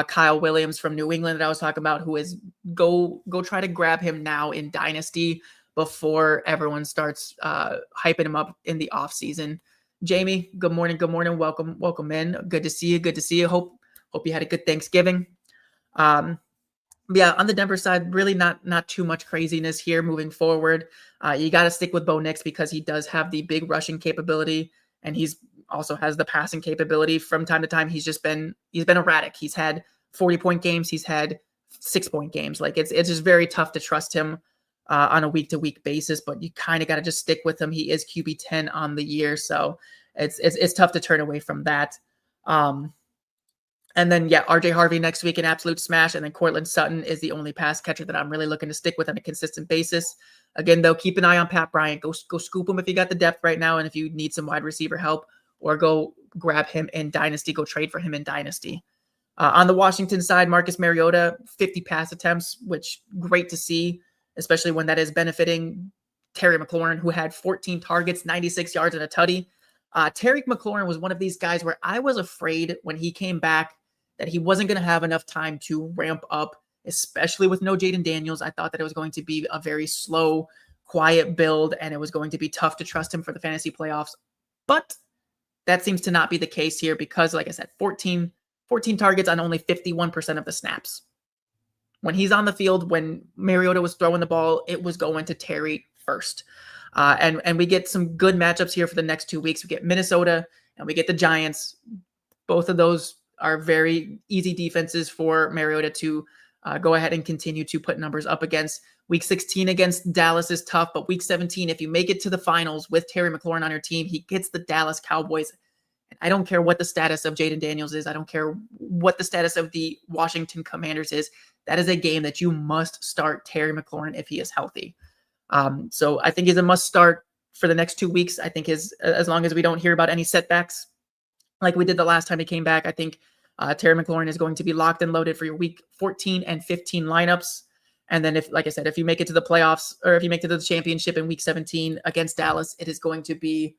Kyle Williams from New England that I was talking about, who is go try to grab him now in Dynasty before everyone starts hyping him up in the offseason. Jamie, good morning. Good morning. Welcome in. Good to see you. Good to see you. Hope you had a good Thanksgiving. Yeah, on the Denver side, really not too much craziness here moving forward. You got to stick with Bo Nix because he does have the big rushing capability, and he's also has the passing capability. From time to time, he's been erratic. He's had 40-point games. He's had 6-point games. Like it's just very tough to trust him on a week-to-week basis. But you kind of got to just stick with him. He is QB 10 on the year, so it's tough to turn away from that. And then, RJ Harvey next week, an absolute smash. And then Courtland Sutton is the only pass catcher that I'm really looking to stick with on a consistent basis. Again, though, keep an eye on Pat Bryant. Go scoop him if you got the depth right now. And if you need some wide receiver help, or go grab him in Dynasty, go trade for him in Dynasty. On the Washington side, Marcus Mariota, 50 pass attempts, which great to see, especially when that is benefiting Terry McLaurin, who had 14 targets, 96 yards, and a tutty. Terry McLaurin was one of these guys where I was afraid when he came back that he wasn't going to have enough time to ramp up, especially with no Jaden Daniels. I thought that it was going to be a very slow, quiet build, and it was going to be tough to trust him for the fantasy playoffs. But that seems to not be the case here because, like I said, 14 targets on only 51% of the snaps. When he's on the field, when Mariota was throwing the ball, it was going to Terry first. And we get some good matchups here for the next 2 weeks. We get Minnesota and we get the Giants. Both of those are very easy defenses for Mariota to go ahead and continue to put numbers up against. Week 16 against Dallas is tough, but week 17, if you make it to the finals with Terry McLaurin on your team, he gets the Dallas Cowboys. And I don't care what the status of Jaden Daniels is. I don't care what the status of the Washington Commanders is. That is a game that you must start Terry McLaurin if he is healthy. So I think he's a must start for the next 2 weeks. I think as long as we don't hear about any setbacks like we did the last time he came back, I think Terry McLaurin is going to be locked and loaded for your week 14 and 15 lineups. And then if, like I said, if you make it to the playoffs or if you make it to the championship in week 17 against Dallas, it is going to be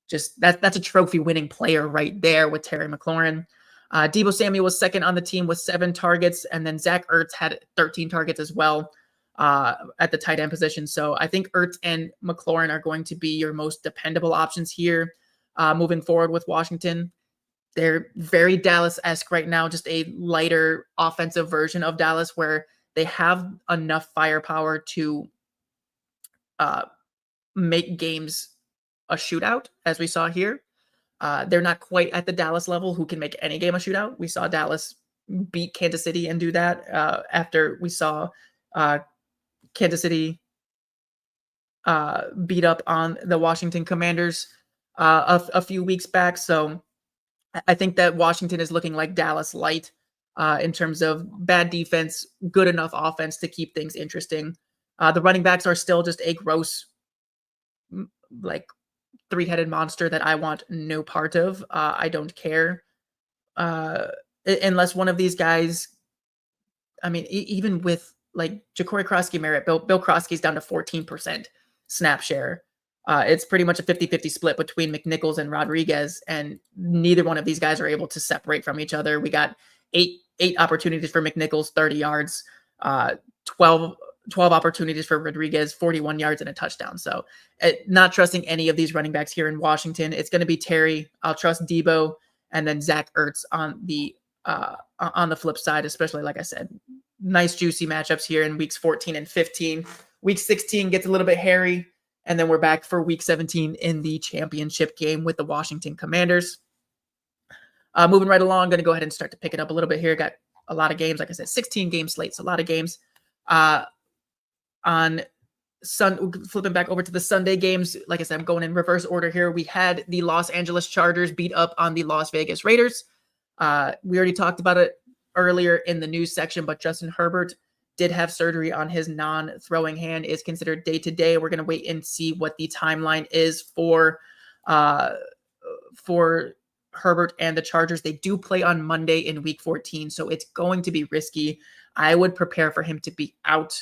just that's a trophy winning player right there with Terry McLaurin. Deebo Samuel was second on the team with 7 targets. And then Zach Ertz had 13 targets as well at the tight end position. So I think Ertz and McLaurin are going to be your most dependable options here moving forward with Washington. They're very Dallas-esque right now, just a lighter offensive version of Dallas where they have enough firepower to make games a shootout, as we saw here. They're not quite at the Dallas level who can make any game a shootout. We saw Dallas beat Kansas City and do that after we saw Kansas City beat up on the Washington Commanders a few weeks back. So I think that Washington is looking like Dallas light in terms of bad defense, good enough offense to keep things interesting. The running backs are still just a gross, like, 3-headed monster that I want no part of. I don't care. Unless one of these guys, I mean, even with like Ja'Cory Krosky-Merritt, Bill Krosky's down to 14% snap share. It's pretty much a 50-50 split between McNichols and Rodriguez, and neither one of these guys are able to separate from each other. We got eight opportunities for McNichols, 30 yards, 12 opportunities for Rodriguez, 41 yards and a touchdown. So not trusting any of these running backs here in Washington. It's going to be Terry. I'll trust Deebo and then Zach Ertz on the flip side, especially, like I said, nice juicy matchups here in weeks 14 and 15. Week 16 gets a little bit hairy. And then we're back for week 17 in the championship game with the Washington Commanders. Moving right along, going to go ahead and start to pick it up a little bit here. Got a lot of games. Like I said, 16 game slates, a lot of games. Flipping back over to the Sunday games, like I said, I'm going in reverse order here. We had the Los Angeles Chargers beat up on the Las Vegas Raiders. We already talked about it earlier in the news section, but Justin Herbert did have surgery on his non-throwing hand, is considered day-to-day. We're going to wait and see what the timeline is for Herbert and the Chargers. They do play on Monday in week 14, so it's going to be risky. I would prepare for him to be out.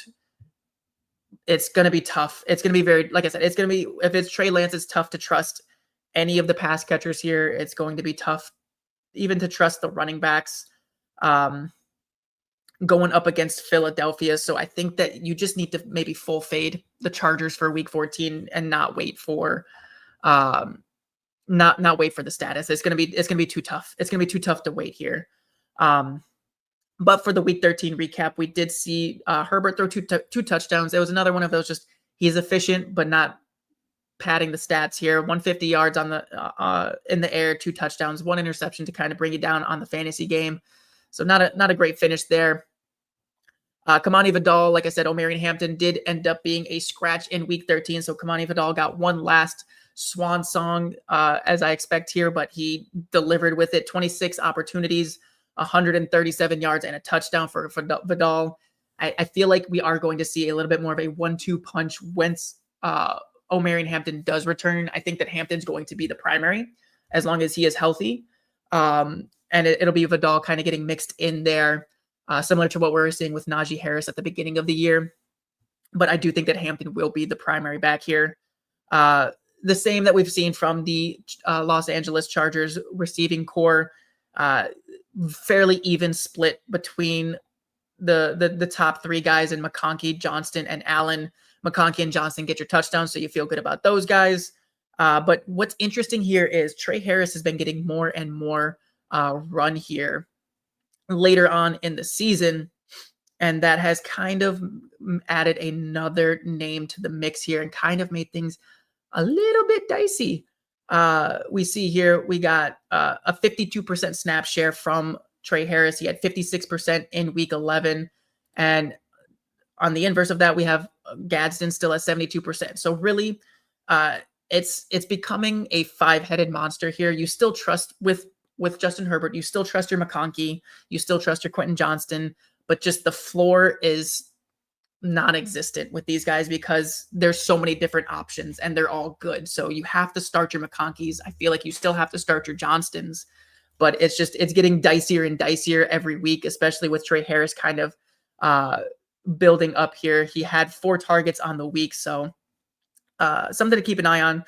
It's going to be tough. It's going to be very, like I said, it's going to be, if it's Trey Lance, it's tough to trust any of the pass catchers here. It's going to be tough even to trust the running backs. Going up against Philadelphia. So I think that you just need to maybe full fade the Chargers for week 14 and not wait for not wait for the status. It's gonna be too tough. It's gonna be too tough to wait here. But for the week 13 recap, we did see Herbert throw two touchdowns. It was another one of those, just he's efficient but not padding the stats here. 150 yards on the in the air, 2 touchdowns, 1 interception to kind of bring you down on the fantasy game. So not a great finish there. Kamani Vidal, like I said, Omarion Hampton did end up being a scratch in week 13. So Kamani Vidal got one last swan song, as I expect here, but he delivered with it. 26 opportunities, 137 yards, and a touchdown for Vidal. I feel like we are going to see a little bit more of a 1-2 punch once Omarion Hampton does return. I think that Hampton's going to be the primary as long as he is healthy. and it'll be Vidal kind of getting mixed in there, similar to what we were seeing with Najee Harris at the beginning of the year. But I do think that Hampton will be the primary back here. The same that we've seen from the Los Angeles Chargers receiving core, fairly even split between the top three guys in McConkey, Johnston, and Allen. McConkey and Johnston get your touchdowns, so you feel good about those guys. But what's interesting here is Trey Harris has been getting more and more run here later on in the season, and that has kind of added another name to the mix here and kind of made things a little bit dicey. We see here we got a 52% snap share from Trey Harris. He had 56% in week 11. And on the inverse of that, we have Gadsden still at 72%. So really, it's becoming a five-headed monster here. You still trust with Justin Herbert. You still trust your McConkey. You still trust your Quentin Johnston. But just the floor is non-existent with these guys because there's so many different options and they're all good. So you have to start your McConkeys. I feel like you still have to start your Johnstons, but it's getting dicier and dicier every week, especially with Trey Harris kind of building up here. He had 4 targets on the week. So something to keep an eye on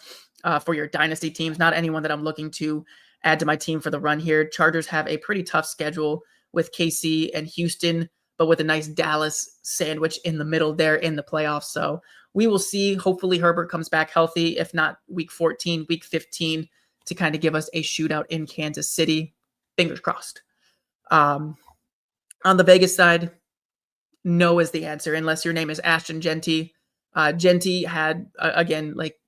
for your dynasty teams. Not anyone that I'm looking to add to my team for the run here. Chargers have a pretty tough schedule with KC and Houston, but with a nice Dallas sandwich in the middle there in the playoffs. So we will see. Hopefully Herbert comes back healthy. If not, week 14, week 15 to kind of give us a shootout in Kansas City. Fingers crossed. On the Vegas side, no is the answer unless your name is Ashton Genty. Genty had, again, like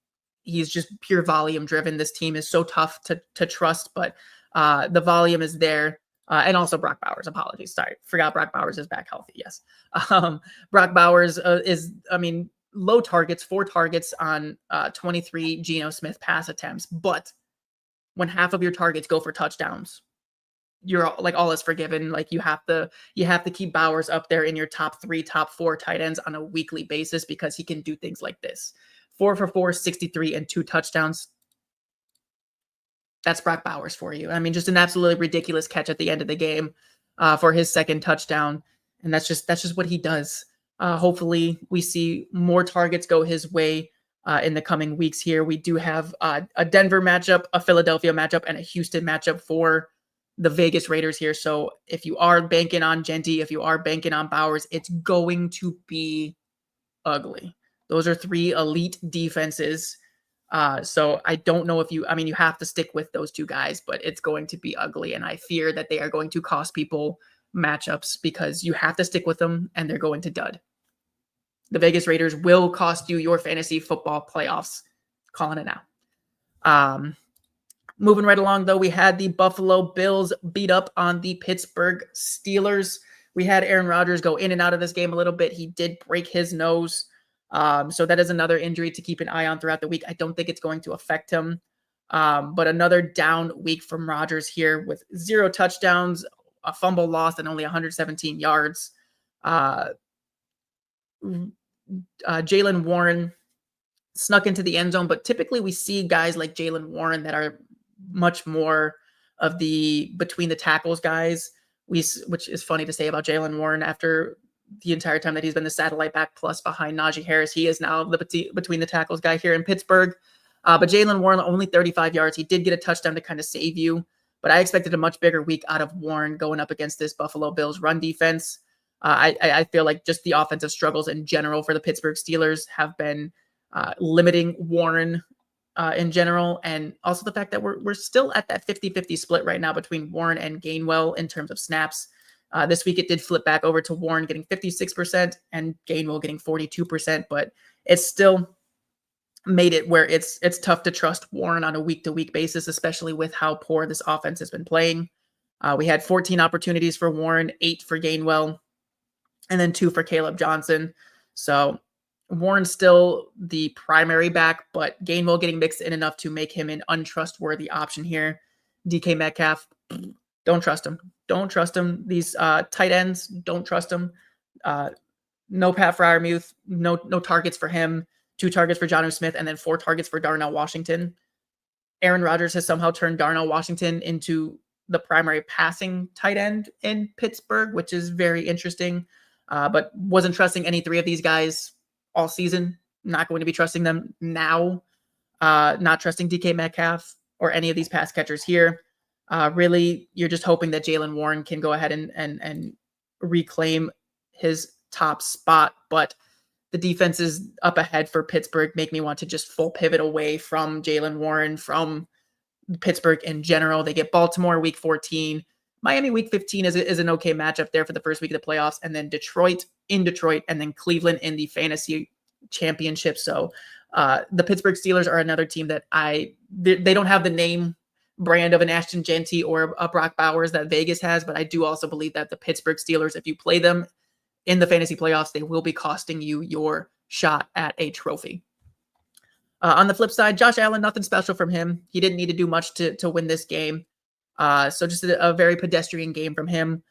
he's just pure volume driven. This team is so tough to trust, but the volume is there. And also Brock Bowers. Apologies. Sorry. Forgot Brock Bowers is back healthy. Yes. Brock Bowers is, low targets, 4 targets on 23 Geno Smith pass attempts. But when half of your targets go for touchdowns, you're like all is forgiven. Like you have to keep Bowers up there in your top 3, top 4 tight ends on a weekly basis because he can do things like this. 4 for 4, 63 and 2 touchdowns. That's Brock Bowers for you. Just an absolutely ridiculous catch at the end of the game for his second touchdown. And that's just what he does. Hopefully we see more targets go his way in the coming weeks here. We do have a Denver matchup, a Philadelphia matchup, and a Houston matchup for the Vegas Raiders here. So if you are banking on Genty, if you are banking on Bowers, it's going to be ugly. Those are 3 elite defenses. So I don't know if you have to stick with those 2 guys, but it's going to be ugly. And I fear that they are going to cost people matchups because you have to stick with them and they're going to dud. The Vegas Raiders will cost you your fantasy football playoffs. Calling it now. Moving right along though, we had the Buffalo Bills beat up on the Pittsburgh Steelers. We had Aaron Rodgers go in and out of this game a little bit. He did break his nose. So that is another injury to keep an eye on throughout the week. I don't think it's going to affect him. But another down week from Rodgers here with 0 touchdowns, a fumble lost, and only 117 yards. Jaylen Warren snuck into the end zone, but typically we see guys like Jaylen Warren that are much more of the between the tackles guys, which is funny to say about Jaylen Warren after the entire time that he's been the satellite back plus behind Najee Harris. He is now the between the tackles guy here in Pittsburgh. But Jaylen Warren, only 35 yards. He did get a touchdown to kind of save you, but I expected a much bigger week out of Warren going up against this Buffalo Bills run defense. I feel like just the offensive struggles in general for the Pittsburgh Steelers have been limiting Warren in general. And also the fact that we're still at that 50-50 split right now between Warren and Gainwell in terms of snaps. This week it did flip back over to Warren getting 56% and Gainwell getting 42%, but it's still made it where it's tough to trust Warren on a week-to-week basis, especially with how poor this offense has been playing. We had 14 opportunities for Warren, 8 for Gainwell, and then 2 for Caleb Johnson. So Warren's still the primary back, but Gainwell getting mixed in enough to make him an untrustworthy option here. DK Metcalf, don't trust him. Don't trust him. These tight ends, don't trust him. No Pat Freiermuth, no targets for him. 2 targets for Jonnu Smith, and then 4 targets for Darnell Washington. Aaron Rodgers has somehow turned Darnell Washington into the primary passing tight end in Pittsburgh, which is very interesting. But wasn't trusting any three of these guys all season. Not going to be trusting them now. Not trusting DK Metcalf or any of these pass catchers here. Really, you're just hoping that Jaylen Warren can go ahead and reclaim his top spot. But the defense is up ahead for Pittsburgh, make me want to just full pivot away from Jaylen Warren, from Pittsburgh in general. They get Baltimore week 14. Miami week 15 is an okay matchup there for the first week of the playoffs. And then Detroit in Detroit, and then Cleveland in the fantasy championship. So the Pittsburgh Steelers are another team that they don't have the name brand of an Ashton Genty or a Brock Bowers that Vegas has, but I do also believe that the Pittsburgh Steelers, if you play them in the fantasy playoffs, they will be costing you your shot at a trophy. On the flip side, Josh Allen, nothing special from him. He didn't need to do much to win this game. So just a very pedestrian game from him.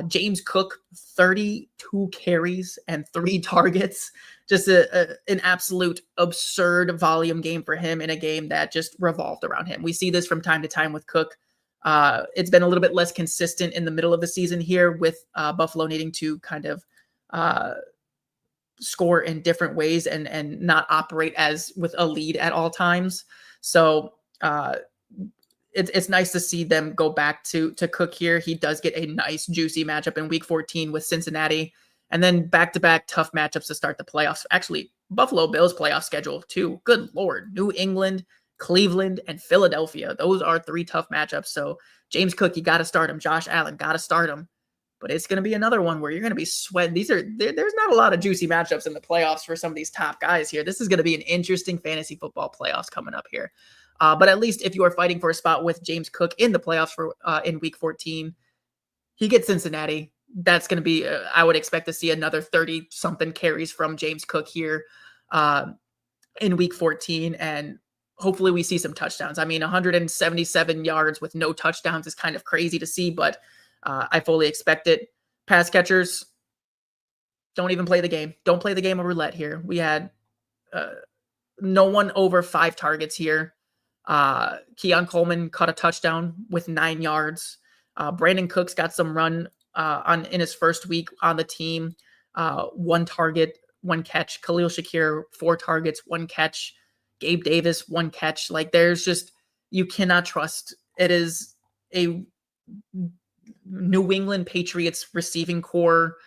James Cook, 32 carries and 3 targets. Just an absolute absurd volume game for him in a game that just revolved around him. We see this from time to time with Cook. It's been a little bit less consistent in the middle of the season here, with Buffalo needing to kind of score in different ways and not operate as with a lead at all times. So it's nice to see them go back to Cook here. He does get a nice juicy matchup in week 14 with Cincinnati, and then back-to-back tough matchups to start the playoffs. Actually, Buffalo Bills playoff schedule too. Good Lord. New England, Cleveland, and Philadelphia. Those are 3 tough matchups. So James Cook, you got to start him. Josh Allen, got to start him. But it's going to be another one where you're going to be sweating. There's not a lot of juicy matchups in the playoffs for some of these top guys here. This is going to be an interesting fantasy football playoffs coming up here. But at least if you are fighting for a spot with James Cook in the playoffs for in week 14, he gets Cincinnati. That's going to be, I would expect to see another 30-something carries from James Cook here in week 14. And hopefully we see some touchdowns. I mean, 177 yards with no touchdowns is kind of crazy to see, but I fully expect it. Pass catchers, don't even play the game. Don't play the game of roulette here. We had no one over 5 targets here. Keon Coleman caught a touchdown with 9 yards. Brandon Cooks got some run in his first week on the team. 1 target, 1 catch. Khalil Shakir, 4 targets, 1 catch. Gabe Davis, 1 catch. Like, there's just, you cannot trust. It is a New England Patriots receiving core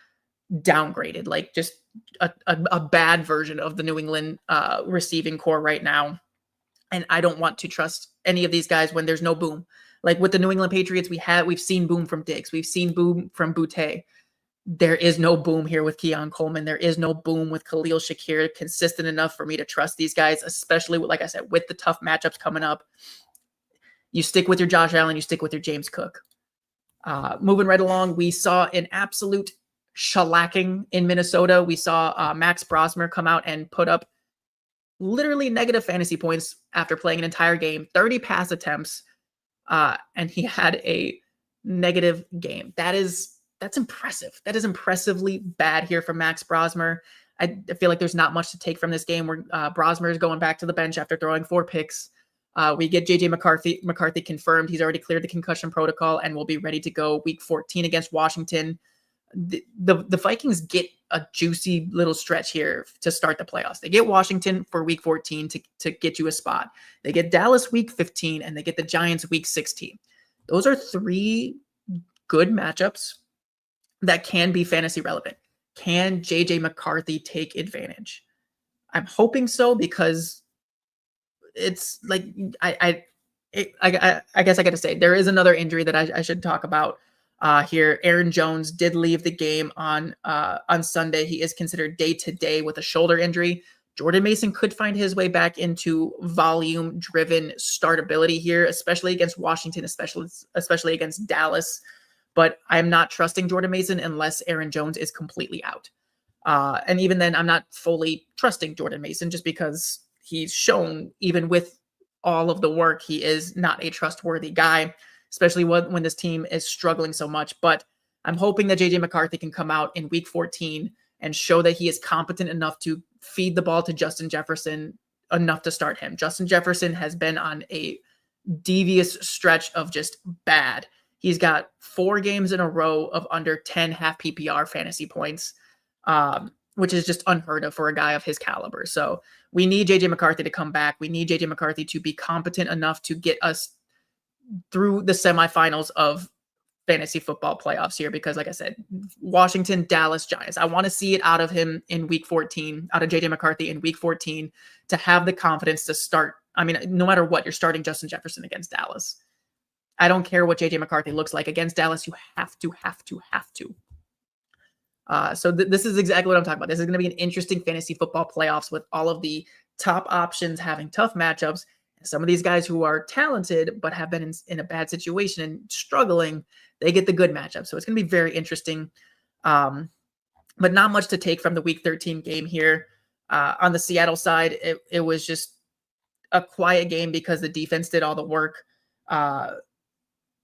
downgraded, like just a bad version of the New England receiving core right now. And I don't want to trust any of these guys when there's no boom. Like with the New England Patriots, we've seen boom from Diggs. We've seen boom from Boutte. There is no boom here with Keon Coleman. There is no boom with Khalil Shakir, consistent enough for me to trust these guys, especially with, like I said, with the tough matchups coming up. You stick with your Josh Allen, you stick with your James Cook. Moving right along, we saw an absolute shellacking in Minnesota. We saw Max Brosmer come out and put up literally negative fantasy points after playing an entire game, 30 pass attempts, and he had a negative game. That's impressive. That is impressively bad here from Max Brosmer. I feel like there's not much to take from this game where Brosmer is going back to the bench after throwing 4 picks. We get JJ McCarthy confirmed. He's already cleared the concussion protocol and will be ready to go week 14 against Washington. The Vikings get a juicy little stretch here to start the playoffs. They get Washington for week 14 to get you a spot. They get Dallas week 15, and they get the Giants week 16. Those are 3 good matchups that can be fantasy relevant. Can JJ McCarthy take advantage? I'm hoping so, because it's like I guess I got to say there is another injury that I should talk about here. Aaron Jones did leave the game on Sunday. He is considered day-to-day with a shoulder injury. Jordan Mason could find his way back into volume-driven startability here, especially against Washington, especially against Dallas. But I'm not trusting Jordan Mason unless Aaron Jones is completely out. And even then, I'm not fully trusting Jordan Mason just because he's shown, even with all of the work, he is not a trustworthy guy, especially when this team is struggling so much. But I'm hoping that JJ McCarthy can come out in week 14 and show that he is competent enough to feed the ball to Justin Jefferson enough to start him. Justin Jefferson has been on a devious stretch of just bad. He's got 4 games in a row of under 10 half PPR fantasy points, which is just unheard of for a guy of his caliber. So we need JJ McCarthy to come back. We need JJ McCarthy to be competent enough to get us through the semifinals of fantasy football playoffs here, because like I said, Washington, Dallas, Giants, I want to see it out of him in week 14, out of JJ McCarthy in week 14, to have the confidence to start. I mean, no matter what, you're starting Justin Jefferson against Dallas. I don't care what JJ McCarthy looks like against Dallas. You have to. So this is exactly what I'm talking about. This is going to be an interesting fantasy football playoffs with all of the top options having tough matchups. Some of these guys who are talented but have been in a bad situation and struggling, they get the good matchup. So it's going to be very interesting. But not much to take from the Week 13 game here. On the Seattle side, it was just a quiet game because the defense did all the work.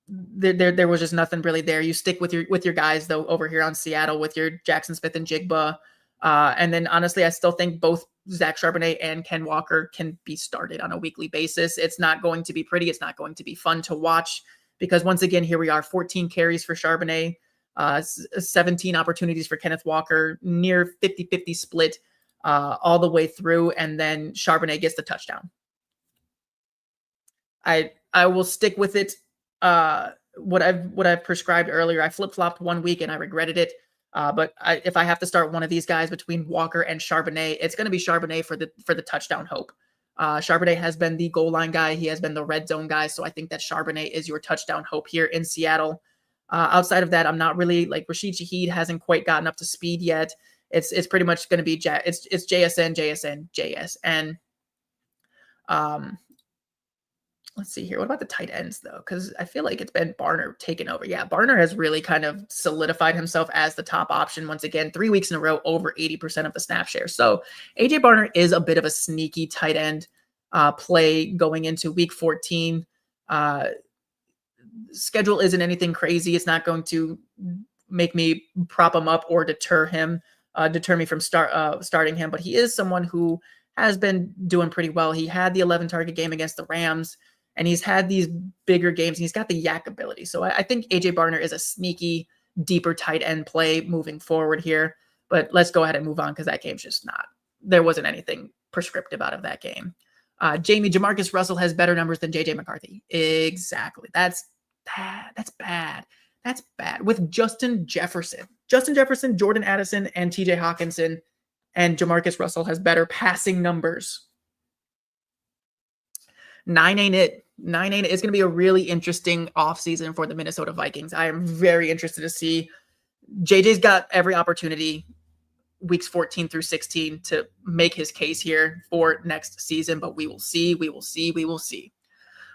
There was just nothing really there. You stick with your guys though over here on Seattle with your Jackson Smith and Jigba. And then honestly, I still think both Zach Charbonnet and Ken Walker can be started on a weekly basis. It's not going to be pretty. It's not going to be fun to watch because once again, here we are, 14 carries for Charbonnet, 17 opportunities for Kenneth Walker, near 50-50 split all the way through. And then Charbonnet gets the touchdown. I will stick with it. What I've prescribed earlier. I flip-flopped 1 week and I regretted it. But if I have to start one of these guys between Walker and Charbonnet, it's going to be Charbonnet for the touchdown hope. Charbonnet has been the goal line guy. He has been the red zone guy. So I think that Charbonnet is your touchdown hope here in Seattle. Outside of that, I'm not really like Rashid Shaheed hasn't quite gotten up to speed yet. It's pretty much going to be it's JSN. Let's see here. What about the tight ends, though? Because I feel like it's been Barner taking over. Yeah, Barner has really kind of solidified himself as the top option once again. 3 weeks in a row, over 80% of the snap share. So AJ Barner is a bit of a sneaky tight end play going into week 14. Schedule isn't anything crazy. It's not going to make me prop him up or deter me from starting him. But he is someone who has been doing pretty well. He had the 11 target game against the Rams. And he's had these bigger games. And he's got the yak ability. So I think AJ Barner is a sneaky, deeper tight end play moving forward here. But let's go ahead and move on because that game's just not. There wasn't anything prescriptive out of that game. Jamarcus Russell has better numbers than JJ McCarthy. Exactly. That's bad. That's bad. With Justin Jefferson, Jordan Addison, and TJ Hawkinson, and Jamarcus Russell has better passing numbers. 9 ain't it. 9 ain't it. It's going to be a really interesting offseason for the Minnesota Vikings. I am very interested to see. JJ's got every opportunity weeks 14 through 16 to make his case here for next season, but we will see.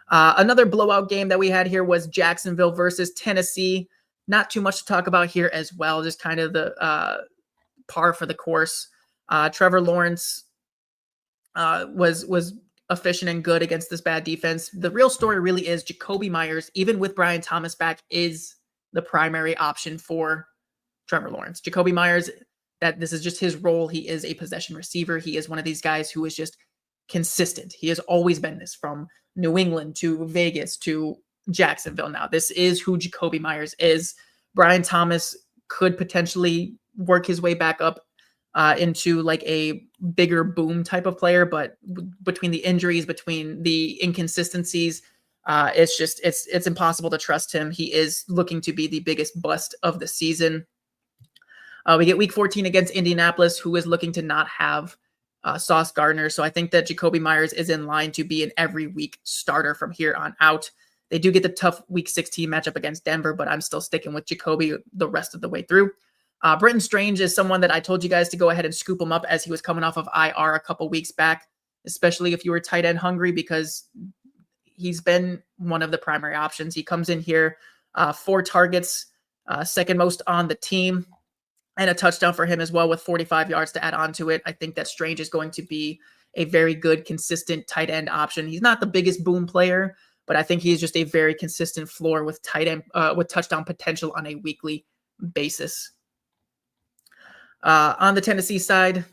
Another blowout game that we had here was Jacksonville versus Tennessee. Not too much to talk about here as well. Just kind of the par for the course. Trevor Lawrence was efficient and good against this bad defense. The real story really is Jacoby Myers, even with Brian Thomas back, is the primary option for Trevor Lawrence. Jacoby Myers, that this is just his role. He is a possession receiver. He is one of these guys who is just consistent. He has always been this from New England to Vegas to Jacksonville. Now, this is who Jacoby Myers is. Brian Thomas could potentially work his way back up into like a bigger boom type of player, but between the injuries, between the inconsistencies, it's impossible to trust him. He is looking to be the biggest bust of the season. We get week 14 against Indianapolis, who is looking to not have Sauce Gardner. So I think that Jacoby Myers is in line to be an every week starter from here on out. They do get the tough week 16 matchup against Denver, but I'm still sticking with Jacoby the rest of the way through. Brenton Strange is someone that I told you guys to go ahead and scoop him up as he was coming off of IR a couple weeks back, especially if you were tight end hungry, because he's been one of the primary options. He comes in here, 4 targets, second most on the team, and a touchdown for him as well with 45 yards to add on to it. I think that Strange is going to be a very good, consistent tight end option. He's not the biggest boom player, but I think he's just a very consistent floor with tight end, with touchdown potential on a weekly basis. On the Tennessee side,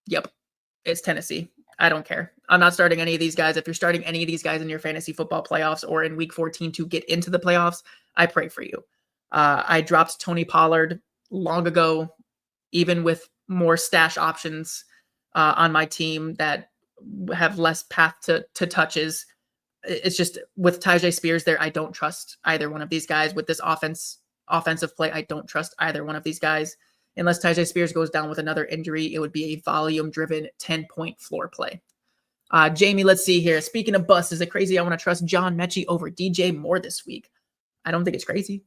yep, it's Tennessee. I don't care. I'm not starting any of these guys. If you're starting any of these guys in your fantasy football playoffs or in week 14 to get into the playoffs, I pray for you. I dropped Tony Pollard long ago, even with more stash options on my team that have less path to touches. It's just with Tyjae Spears there, I don't trust either one of these guys. With this offensive play, I don't trust either one of these guys. Unless Tyjae Spears goes down with another injury, it would be a volume-driven 10-point floor play. Jamie, let's see here. Speaking of busts, is it crazy I want to trust John Mechie over DJ Moore this week? I don't think it's crazy.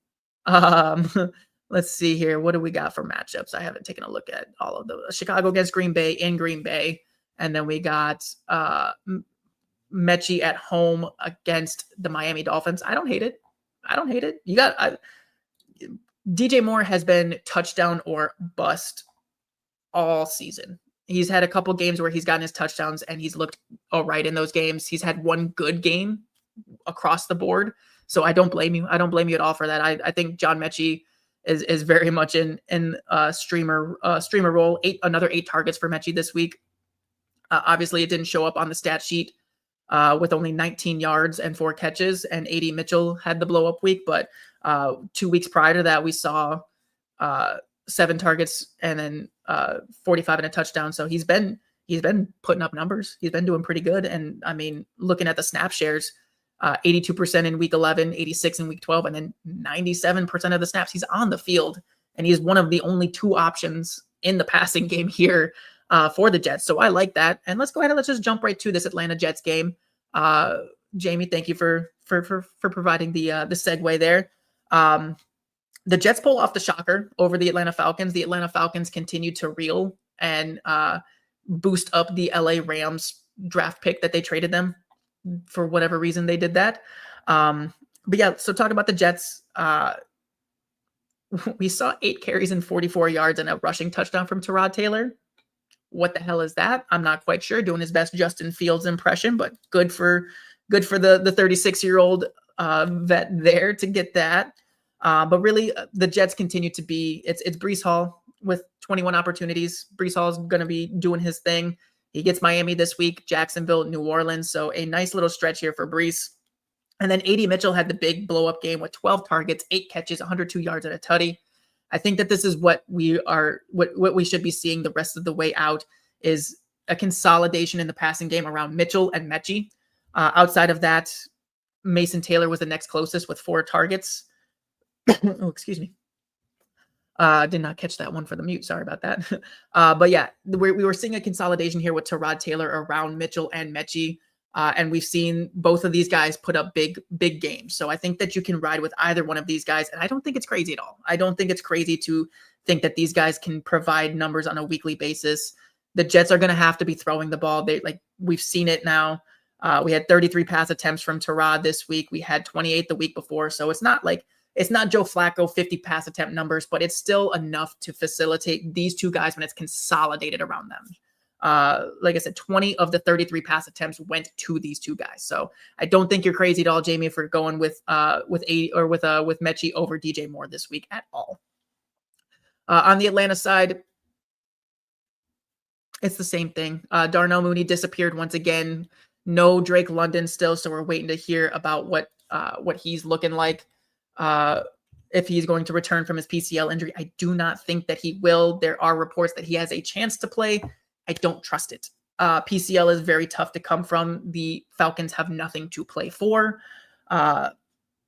Let's see here. What do we got for matchups? I haven't taken a look at all of those. Chicago against Green Bay in Green Bay. And then we got Mechie at home against the Miami Dolphins. I don't hate it. You got DJ Moore has been touchdown or bust all season. He's had a couple games where he's gotten his touchdowns and he's looked all right in those games. He's had one good game across the board. So I don't blame you. I don't blame you at all for that. I think John Mechie is very much in streamer role. Another 8 targets for Mechie this week. Obviously, it didn't show up on the stat sheet with only 19 yards and 4 catches, and A.D. Mitchell had the blow-up week. But 2 weeks prior to that, we saw 7 targets and then 45 and a touchdown. So he's been putting up numbers. He's been doing pretty good. And I mean, looking at the snap shares, 82% in week 11, 86 in week 12, and then 97% of the snaps he's on the field. And he's one of the only 2 options in the passing game here for the Jets. So I like that. And let's go ahead and let's just jump right to this Atlanta Jets game. Jamie, thank you for providing the segue there. The Jets pull off the shocker over the Atlanta Falcons. The Atlanta Falcons continue to reel and boost up the LA Rams draft pick that they traded them for whatever reason they did that. But yeah, so talk about the Jets. We saw 8 carries and 44 yards and a rushing touchdown from Tyrod Taylor. What the hell is that? I'm not quite sure. Doing his best Justin Fields impression, but good for the 36-year-old vet there to get that. But really, the Jets continue to be, it's Breece Hall with 21 opportunities. Breece Hall is going to be doing his thing. He gets Miami this week, Jacksonville, New Orleans. So a nice little stretch here for Breece. And then A.D. Mitchell had the big blow-up game with 12 targets, 8 catches, 102 yards and a tutty. I think that this is what we should be seeing the rest of the way out, is a consolidation in the passing game around Mitchell and Mechie. Outside of that, Mason Taylor was the next closest with 4 targets. Oh, excuse me. Did not catch that one for the mute. Sorry about that. But yeah, we were seeing a consolidation here with Tyrod Taylor around Mitchell and Mechie. And we've seen both of these guys put up big games. So I think that you can ride with either one of these guys. And I don't think it's crazy at all. I don't think it's crazy to think that these guys can provide numbers on a weekly basis. The Jets are going to have to be throwing the ball. We've seen it now. We had 33 pass attempts from Tyrod this week. We had 28 the week before. So it's not Joe Flacco 50 pass attempt numbers, but it's still enough to facilitate these 2 guys when it's consolidated around them. Like I said, 20 of the 33 pass attempts went to these 2 guys. So I don't think you're crazy at all, Jamie, for going with Mechie over DJ Moore this week at all. On the Atlanta side, it's the same thing. Darnell Mooney disappeared once again. No Drake London still, so we're waiting to hear about what he's looking like. If he's going to return from his PCL injury. I do not think that he will. There are reports that he has a chance to play. I don't trust it. PCL is very tough to come from. The Falcons have nothing to play for.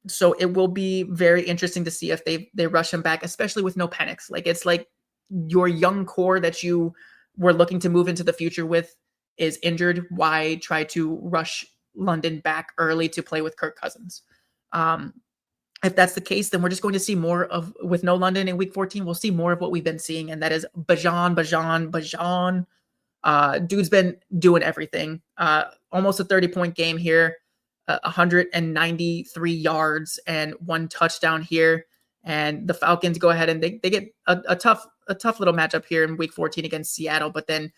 So it will be very interesting to see if they rush him back, especially with no Penix. It's like your young core that you were looking to move into the future with is injured. Why try to rush London back early to play with Kirk Cousins? If that's the case, then we're just going to see more of, with no London in week 14, we'll see more of what we've been seeing. And that is Bajan. Dude's been doing everything. Almost a 30-point game here, 193 yards and 1 touchdown here. And the Falcons go ahead and they get a tough little matchup here in week 14 against Seattle, but then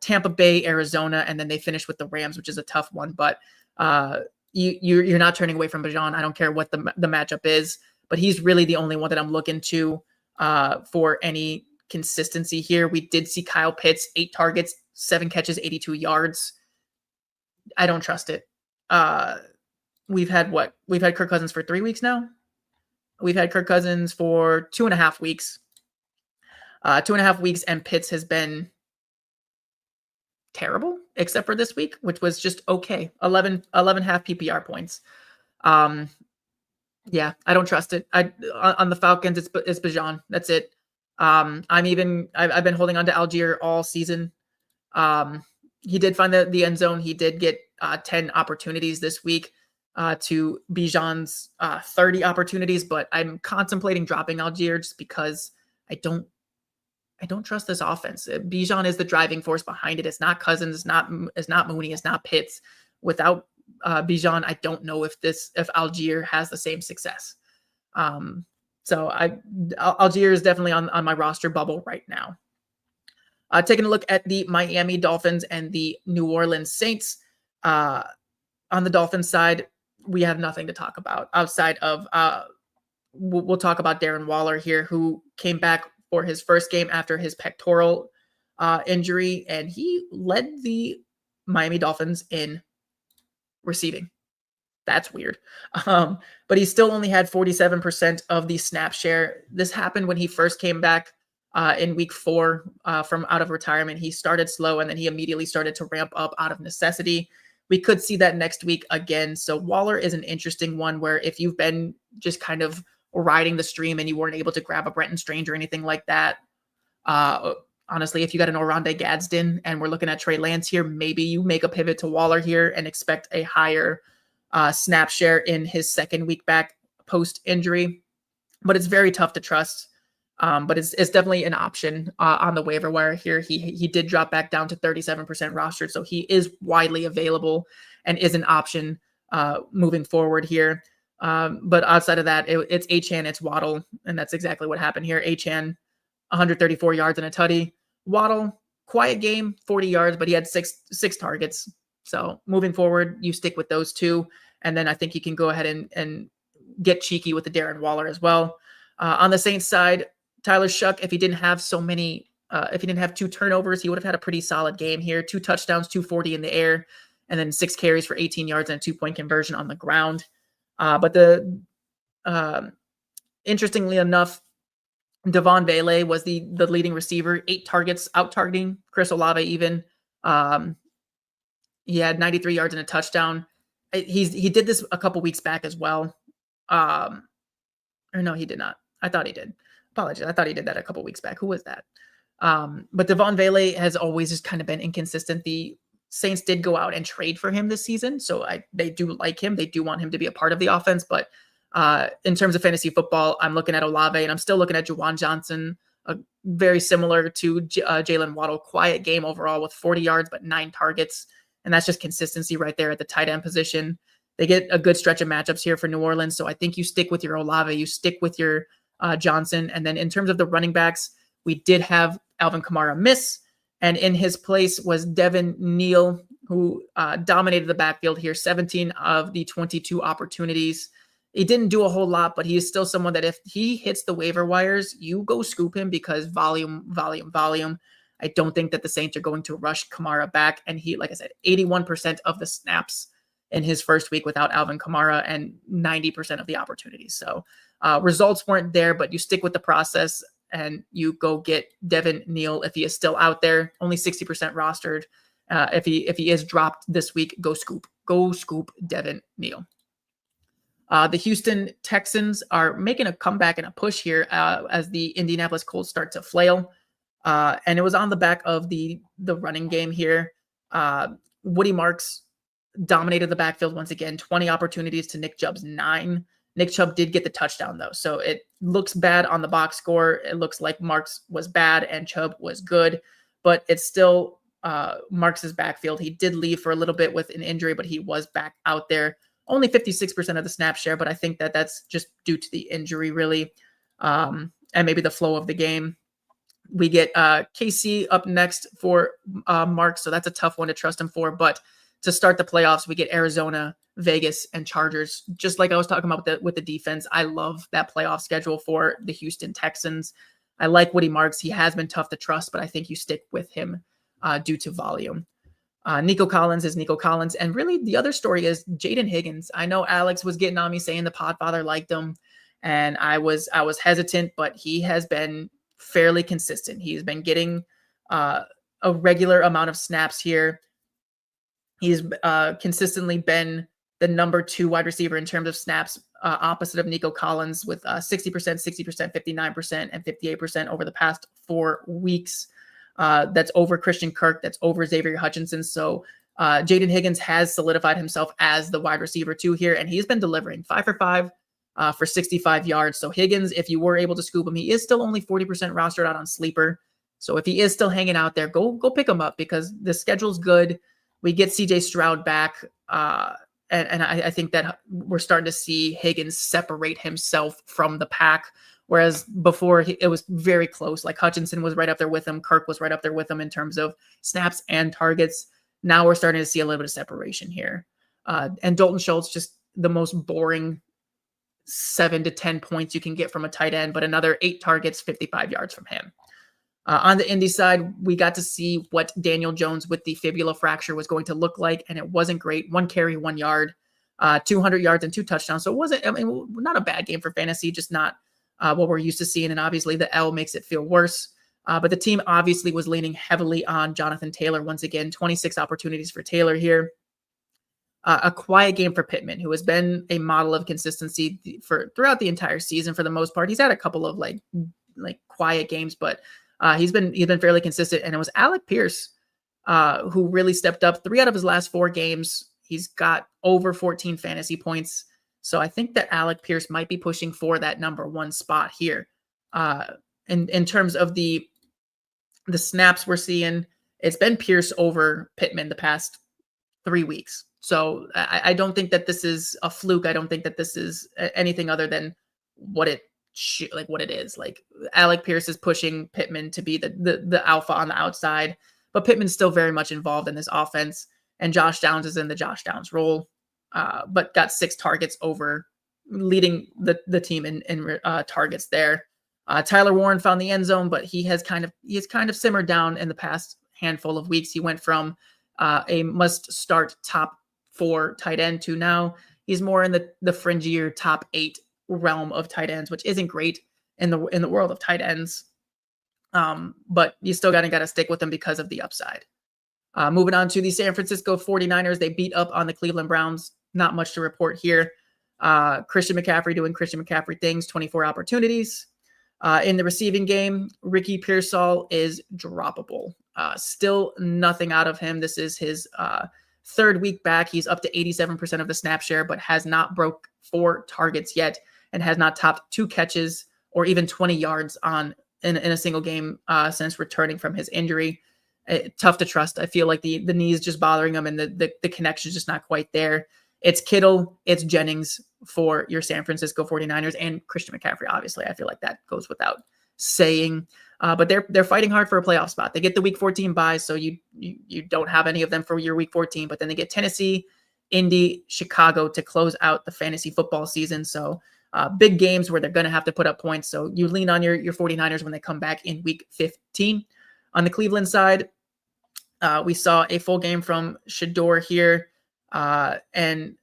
Tampa Bay, Arizona, and then they finish with the Rams, which is a tough one. But you're not turning away from Bajan. I don't care what the matchup is, but he's really the only one that I'm looking to for any consistency here. We did see Kyle Pitts, 8 targets, 7 catches, 82 yards. I don't trust it. We've had Kirk Cousins for 3 weeks now. We've had Kirk Cousins for 2.5 weeks. 2.5 weeks, and Pitts has been terrible, except for this week, which was just okay. 11 half PPR points. Yeah, I don't trust it. On the Falcons, it's Bijan. That's it. I've been holding on to Algier all season. He did find the end zone. He did get 10 opportunities this week to Bijan's 30 opportunities, but I'm contemplating dropping Algier just because I don't trust this offense. Bijan is the driving force behind it. It's not Cousins. It's not Mooney. It's not Pitts. Without Bijan, I don't know if Algier has the same success. So Algier is definitely on my roster bubble right now. Taking a look at the Miami Dolphins and the New Orleans Saints. On the Dolphins side, we have nothing to talk about outside of we'll talk about Darren Waller here, who came back for his first game after his pectoral injury, and he led the Miami Dolphins in receiving. That's weird. But he still only had 47% of the snap share. This happened when he first came back in week 4 from out of retirement. He started slow, and then he immediately started to ramp up out of necessity. We could see that next week again. So Waller is an interesting one where if you've been just kind of riding the stream and you weren't able to grab a Brenton Strange or anything like that, honestly, if you got an Oronde Gadsden and we're looking at Trey Lance here, maybe you make a pivot to Waller here and expect a higher snap share in his second week back post-injury. But it's very tough to trust. But it's definitely an option on the waiver wire here. He did drop back down to 37% rostered, so he is widely available and is an option moving forward here. But outside of that, it's Achane, it's Waddle, and that's exactly what happened here. Achane, 134 yards and a tutty. Waddle, quiet game, 40 yards, but he had six targets. So moving forward, you stick with those two, and then I think you can go ahead and get cheeky with the Darren Waller as well. On the Saints side, Tyler Shuck, if he didn't have 2 turnovers, he would have had a pretty solid game here. 2 touchdowns, 240 in the air, and then 6 carries for 18 yards and a 2-point conversion on the ground. But interestingly enough, Devon Vele was the leading receiver, 8 targets, out-targeting Chris Olave even. He had 93 yards and a touchdown. He did this a couple weeks back as well. Or no, he did not. I thought he did. Apologies. I thought he did that a couple weeks back. Who was that? But Devon Vele has always just kind of been inconsistent. The Saints did go out and trade for him this season, so they do like him. They do want him to be a part of the offense. But in terms of fantasy football, I'm looking at Olave, and I'm still looking at Juwan Johnson, very similar to Jalen Waddle. Quiet game overall with 40 yards, but 9 targets. And that's just consistency right there at the tight end position. They get a good stretch of matchups here for New Orleans. So I think you stick with your Olave, you stick with your Johnson. And then in terms of the running backs, we did have Alvin Kamara miss. And in his place was Devin Neal, who dominated the backfield here, 17 of the 22 opportunities. He didn't do a whole lot, but he is still someone that if he hits the waiver wires, you go scoop him because volume. I don't think that the Saints are going to rush Kamara back. And he, like I said, 81% of the snaps in his first week without Alvin Kamara and 90% of the opportunities. So results weren't there, but you stick with the process and you go get Devin Neal if he is still out there, only 60% rostered. If he is dropped this week, go scoop Devin Neal. The Houston Texans are making a comeback and a push here as the Indianapolis Colts start to flail. And it was on the back of the running game here. Woody Marks dominated the backfield once again, 20 opportunities to Nick Chubb's 9. Nick Chubb did get the touchdown, though, so it looks bad on the box score. It looks like Marks was bad and Chubb was good, but it's still Marks' backfield. He did leave for a little bit with an injury, but he was back out there. Only 56% of the snap share, but I think that that's just due to the injury, really, and maybe the flow of the game. We get KC up next for Marks, so that's a tough one to trust him for, but to start the playoffs, we get Arizona, Vegas, and Chargers. Just like I was talking about with the defense, I love that playoff schedule for the Houston Texans. I like Woody Marks. He has been tough to trust, but I think you stick with him due to volume. Nico Collins is Nico Collins. And really the other story is Jaden Higgins. I know Alex was getting on me saying the podfather liked him, and I was hesitant, but he has been fairly consistent. He's been getting a regular amount of snaps here. He's consistently been the number 2 wide receiver in terms of snaps, opposite of Nico Collins, with 60%, 60%, 59%, and 58% over the past 4 weeks. That's over Christian Kirk. That's over Xavier Hutchinson. So Jaden Higgins has solidified himself as the wide receiver 2 here, and he's been delivering 5 for 5 for 65 yards. So Higgins, if you were able to scoop him, he is still only 40% rostered out on Sleeper. So if he is still hanging out there, go pick him up, because the schedule's good. We get CJ Stroud back, and I think that we're starting to see Higgins separate himself from the pack, whereas before it was very close. Like Hutchinson was right up there with him. Kirk was right up there with him in terms of snaps and targets. Now we're starting to see a little bit of separation here. And Dalton Schultz, just the most boring 7 to 10 points you can get from a tight end, but another 8 targets, 55 yards from him. On the Indy side, we got to see what Daniel Jones with the fibula fracture was going to look like, and it wasn't great. 1 carry, 1 yard, 200 yards and 2 touchdowns. So it wasn't, not a bad game for fantasy, just not what we're used to seeing. And obviously the L makes it feel worse. But the team obviously was leaning heavily on Jonathan Taylor. Once again, 26 opportunities for Taylor here. A quiet game for Pittman, who has been a model of consistency throughout the entire season for the most part. He's had a couple of like quiet games, but he's been fairly consistent. And it was Alec Pierce who really stepped up. 3 out of his last 4 games, he's got over 14 fantasy points. So I think that Alec Pierce might be pushing for that number 1 spot here. In terms of the snaps we're seeing, it's been Pierce over Pittman the past 3 weeks. So I don't think that this is a fluke. I don't think that this is anything other than what it is. Like Alec Pierce is pushing Pittman to be the alpha on the outside, but Pittman's still very much involved in this offense, and Josh Downs is in the Josh Downs role, but got 6 targets over, leading the team in targets there. Tyler Warren found the end zone, but he has kind of simmered down in the past handful of weeks. He went from a must start top 4 tight end to now he's more in the fringier top 8 realm of tight ends, which isn't great in the world of tight ends. But you still got to stick with them because of the upside. Moving on to the San Francisco 49ers. They beat up on the Cleveland Browns. Not much to report here. Christian McCaffrey doing Christian McCaffrey things, 24 opportunities. In the receiving game, Ricky Pearsall is droppable. Still nothing out of him. This is his 3rd week back. He's up to 87% of the snap share, but has not broke 4 targets yet, and has not topped 2 catches or even 20 yards in a single game since returning from his injury. Tough to trust. I feel like the knee is just bothering him, and the connection is just not quite there. It's Kittle, it's Jennings for your San Francisco 49ers, and Christian McCaffrey, obviously. I feel like that goes without saying. But they're fighting hard for a playoff spot. They get the week 14 bye, so you don't have any of them for your week 14, but then they get Tennessee, Indy, Chicago to close out the fantasy football season. So big games where they're going to have to put up points. So you lean on your 49ers when they come back in week 15. On the Cleveland side, we saw a full game from Shador here, and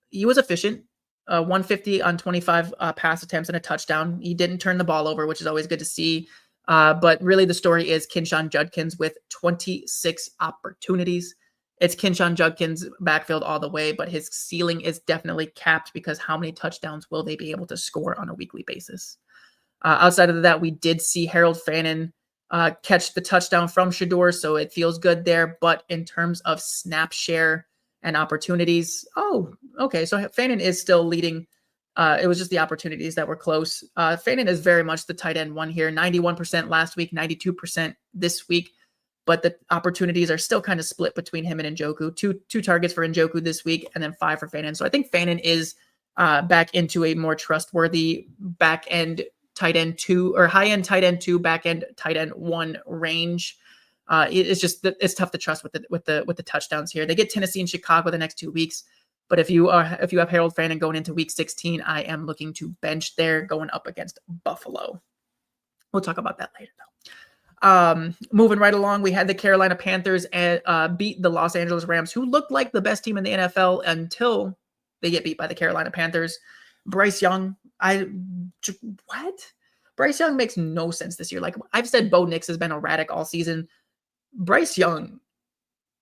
he was efficient. 150 on 25 pass attempts and a touchdown. He didn't turn the ball over, which is always good to see. But really the story is Kinshawn Judkins with 26 opportunities. It's Kinshawn Judkins backfield all the way, but his ceiling is definitely capped, because how many touchdowns will they be able to score on a weekly basis? Outside of that, we did see Harold Fannin catch the touchdown from Shador, so it feels good there. But in terms of snap share and opportunities, okay, so Fannin is still leading. It was just the opportunities that were close. Fannin is very much the tight end 1 here, 91% last week, 92% this week. But the opportunities are still kind of split between him and Njoku. Two targets for Njoku this week, and then 5 for Fannin. So I think Fannin is back into a more trustworthy back end tight end 2, or high end tight end 2, back end tight end 1 range. It's tough to trust with the touchdowns here. They get Tennessee and Chicago the next 2 weeks. But if you have Harold Fannin going into week 16, I am looking to bench there, going up against Buffalo. We'll talk about that later, though. Moving right along, we had the Carolina Panthers beat the Los Angeles Rams, who looked like the best team in the NFL until they get beat by the Carolina Panthers. Bryce Young, what? Bryce Young makes no sense this year. Like I've said, Bo Nix has been erratic all season. Bryce Young,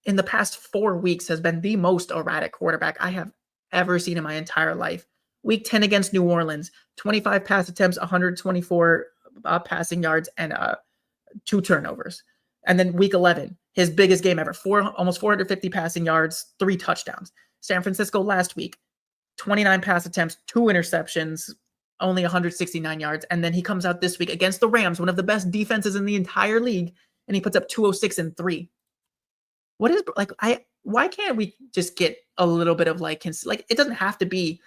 in the past 4 weeks, has been the most erratic quarterback I have ever seen in my entire life. Week 10 against New Orleans, 25 pass attempts, 124 passing yards, and 2 turnovers. And then week 11, his biggest game ever, almost 450 passing yards, 3 touchdowns. San Francisco last week, 29 pass attempts, 2 interceptions, only 169 yards. And then he comes out this week against the Rams, one of the best defenses in the entire league, and he puts up 206 and 3. What is why can't we just get a little bit of like it doesn't have to be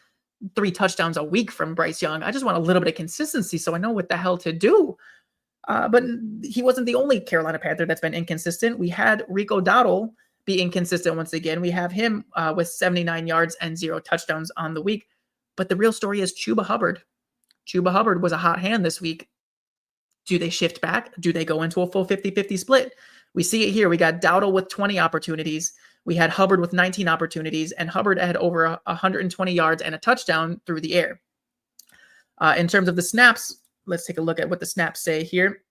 3 touchdowns a week from Bryce Young. I just want a little bit of consistency so I know what the hell to do. But he wasn't the only Carolina Panther that's been inconsistent. We had Rico Dowdle be inconsistent once again. We have him with 79 yards and 0 touchdowns on the week. But the real story is Chuba Hubbard. Chuba Hubbard was a hot hand this week. Do they shift back? Do they go into a full 50-50 split? We see it here. We got Dowdle with 20 opportunities. We had Hubbard with 19 opportunities, and Hubbard had over 120 yards and a touchdown through the air. In terms of the snaps, let's take a look at what the snaps say here.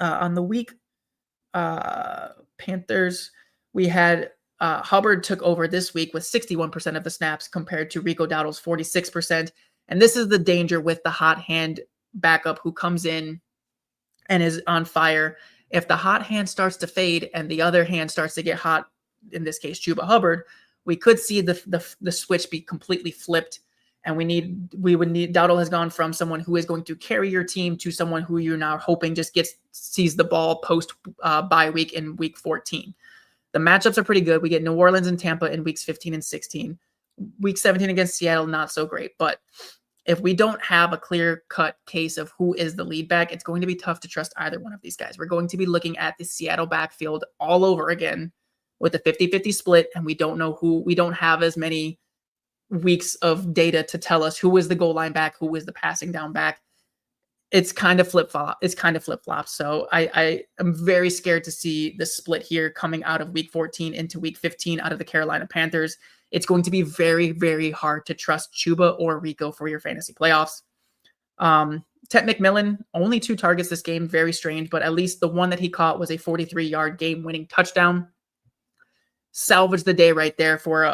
On the week, Panthers, we had Hubbard took over this week with 61% of the snaps compared to Rico Dowdle's 46%. And this is the danger with the hot hand backup who comes in and is on fire. If the hot hand starts to fade and the other hand starts to get hot, in this case, Chuba Hubbard, we could see the switch be completely flipped. And we would need Dowdle has gone from someone who is going to carry your team to someone who you're now hoping just sees the ball post bye week in week 14. The matchups are pretty good. We get New Orleans and Tampa in weeks 15 and 16. Week 17 against Seattle, not so great. But if we don't have a clear-cut case of who is the lead back, it's going to be tough to trust either one of these guys. We're going to be looking at the Seattle backfield all over again with a 50-50 split, and we don't know who. We don't have as many weeks of data to tell us who is the goal line back, who is the passing down back. It's kind of flip-flop. So I am very scared to see the split here coming out of week 14 into week 15 out of the Carolina Panthers. It's going to be very, very hard to trust Chuba or Rico for your fantasy playoffs. Ted McMillan, only 2 targets this game. Very strange, but at least the one that he caught was a 43-yard game-winning touchdown. Salvage the day right there for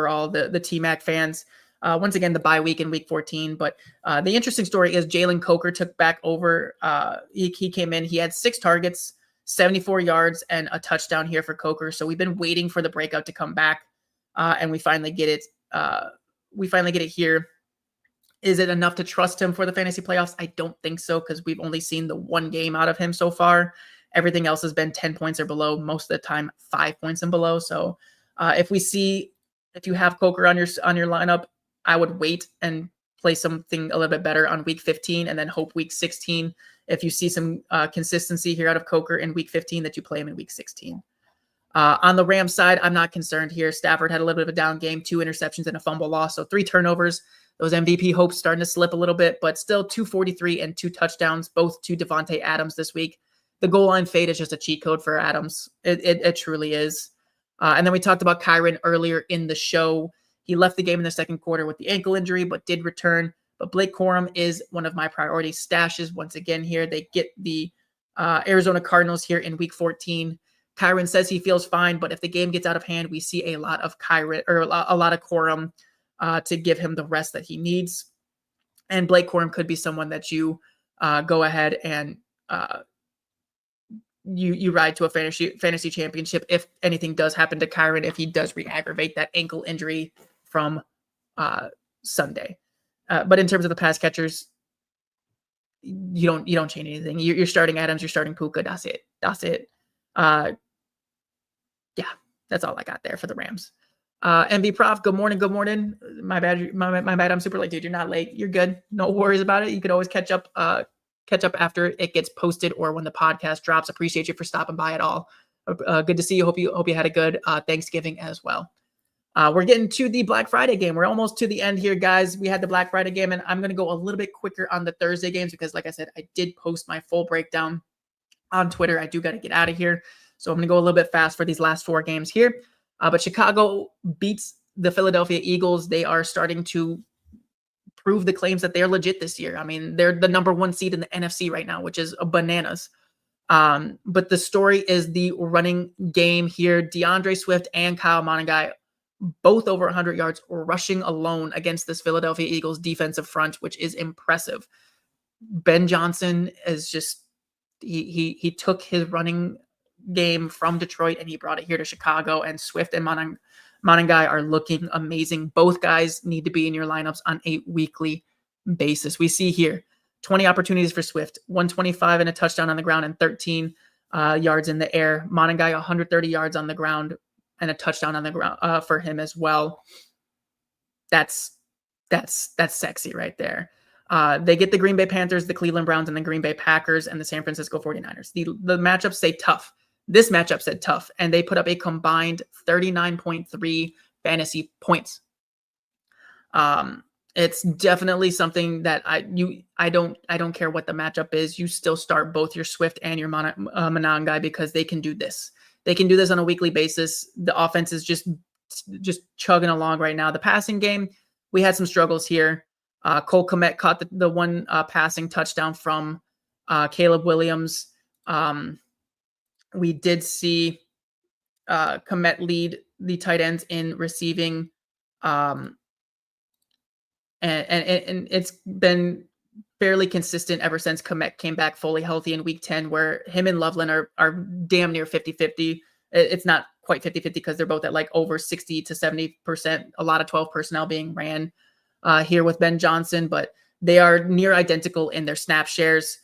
all the T-Mac fans. Once again, the bye week in week 14. But the interesting story is Jalen Coker took back over. He came in. He had 6 targets, 74 yards, and a touchdown here for Coker. So we've been waiting for the breakout to come back. And we finally get it. We finally get it here. Is it enough to trust him for the fantasy playoffs? I don't think so, because we've only seen the 1 game out of him so far. Everything else has been 10 points or below. Most of the time, 5 points and below. So if you have Coker on your lineup, I would wait and play something a little bit better on week 15, and then hope week 16, if you see some consistency here out of Coker in week 15, that you play him in week 16. On the Rams side, I'm not concerned here. Stafford had a little bit of a down game, 2 interceptions and a fumble loss, so 3 turnovers. Those MVP hopes starting to slip a little bit, but still 243 and 2 touchdowns, both to Devontae Adams this week. The goal line fade is just a cheat code for Adams. It truly is. And then we talked about Kyren earlier in the show. He left the game in the second quarter with the ankle injury, but did return. But Blake Corum is one of my priority stashes once again here. They get the Arizona Cardinals here in week 14. Kyren says he feels fine, but if the game gets out of hand, we see a lot of Kyren or a lot of Corum to give him the rest that he needs. And Blake Corum could be someone that you go ahead and you ride to a fantasy championship if anything does happen to Kyren, if he does re-aggravate that ankle injury from Sunday. But in terms of the pass catchers, you don't change anything. You're starting Adams, you're starting Puka. That's it. Yeah, that's all I got there for the Rams. MV Prof, good morning. My bad. I'm super late, dude. You're not late. You're good. No worries about it. You could always catch up after it gets posted or when the podcast drops. Appreciate you for stopping by at all. Good to see you. Hope you had a good Thanksgiving as well. We're getting to the Black Friday game. We're almost to the end here, guys. We had the Black Friday game, and I'm going to go a little bit quicker on the Thursday games because, like I said, I did post my full breakdown on Twitter. I do got to get out of here. So I'm going to go a little bit fast for these last 4 games here. But Chicago beats the Philadelphia Eagles. They are starting to prove the claims that they're legit this year. I mean, they're the number 1 seed in the NFC right now, which is bananas. But the story is the running game here. DeAndre Swift and Kyle Monangai, both over 100 yards rushing alone against this Philadelphia Eagles defensive front, which is impressive. Ben Johnson is just, he took his running game from Detroit and he brought it here to Chicago, and Swift and Monangai are looking amazing. Both guys need to be in your lineups on a weekly basis. We see here 20 opportunities for Swift, 125 and a touchdown on the ground and 13 yards in the air. Monangai 130 yards on the ground and a touchdown on the ground for him as well. That's sexy right there. They get the Green Bay Panthers, the Cleveland Browns, and the Green Bay Packers, and the San Francisco 49ers. The matchups say tough. This matchup said tough, and they put up a combined 39.3 fantasy points. It's definitely something that I don't care what the matchup is. You still start both your Swift and your Monangai because they can do this. They can do this on a weekly basis. The offense is just chugging along right now. The passing game, we had some struggles here. Cole Kmet caught the one passing touchdown from Caleb Williams. We did see Kmet lead the tight ends in receiving. And it's been fairly consistent ever since Kmet came back fully healthy in week 10, where him and Loveland are damn near 50-50. It's not quite 50-50 because they're both at like over 60 to 70%, a lot of 12 personnel being ran here with Ben Johnson, but they are near identical in their snap shares,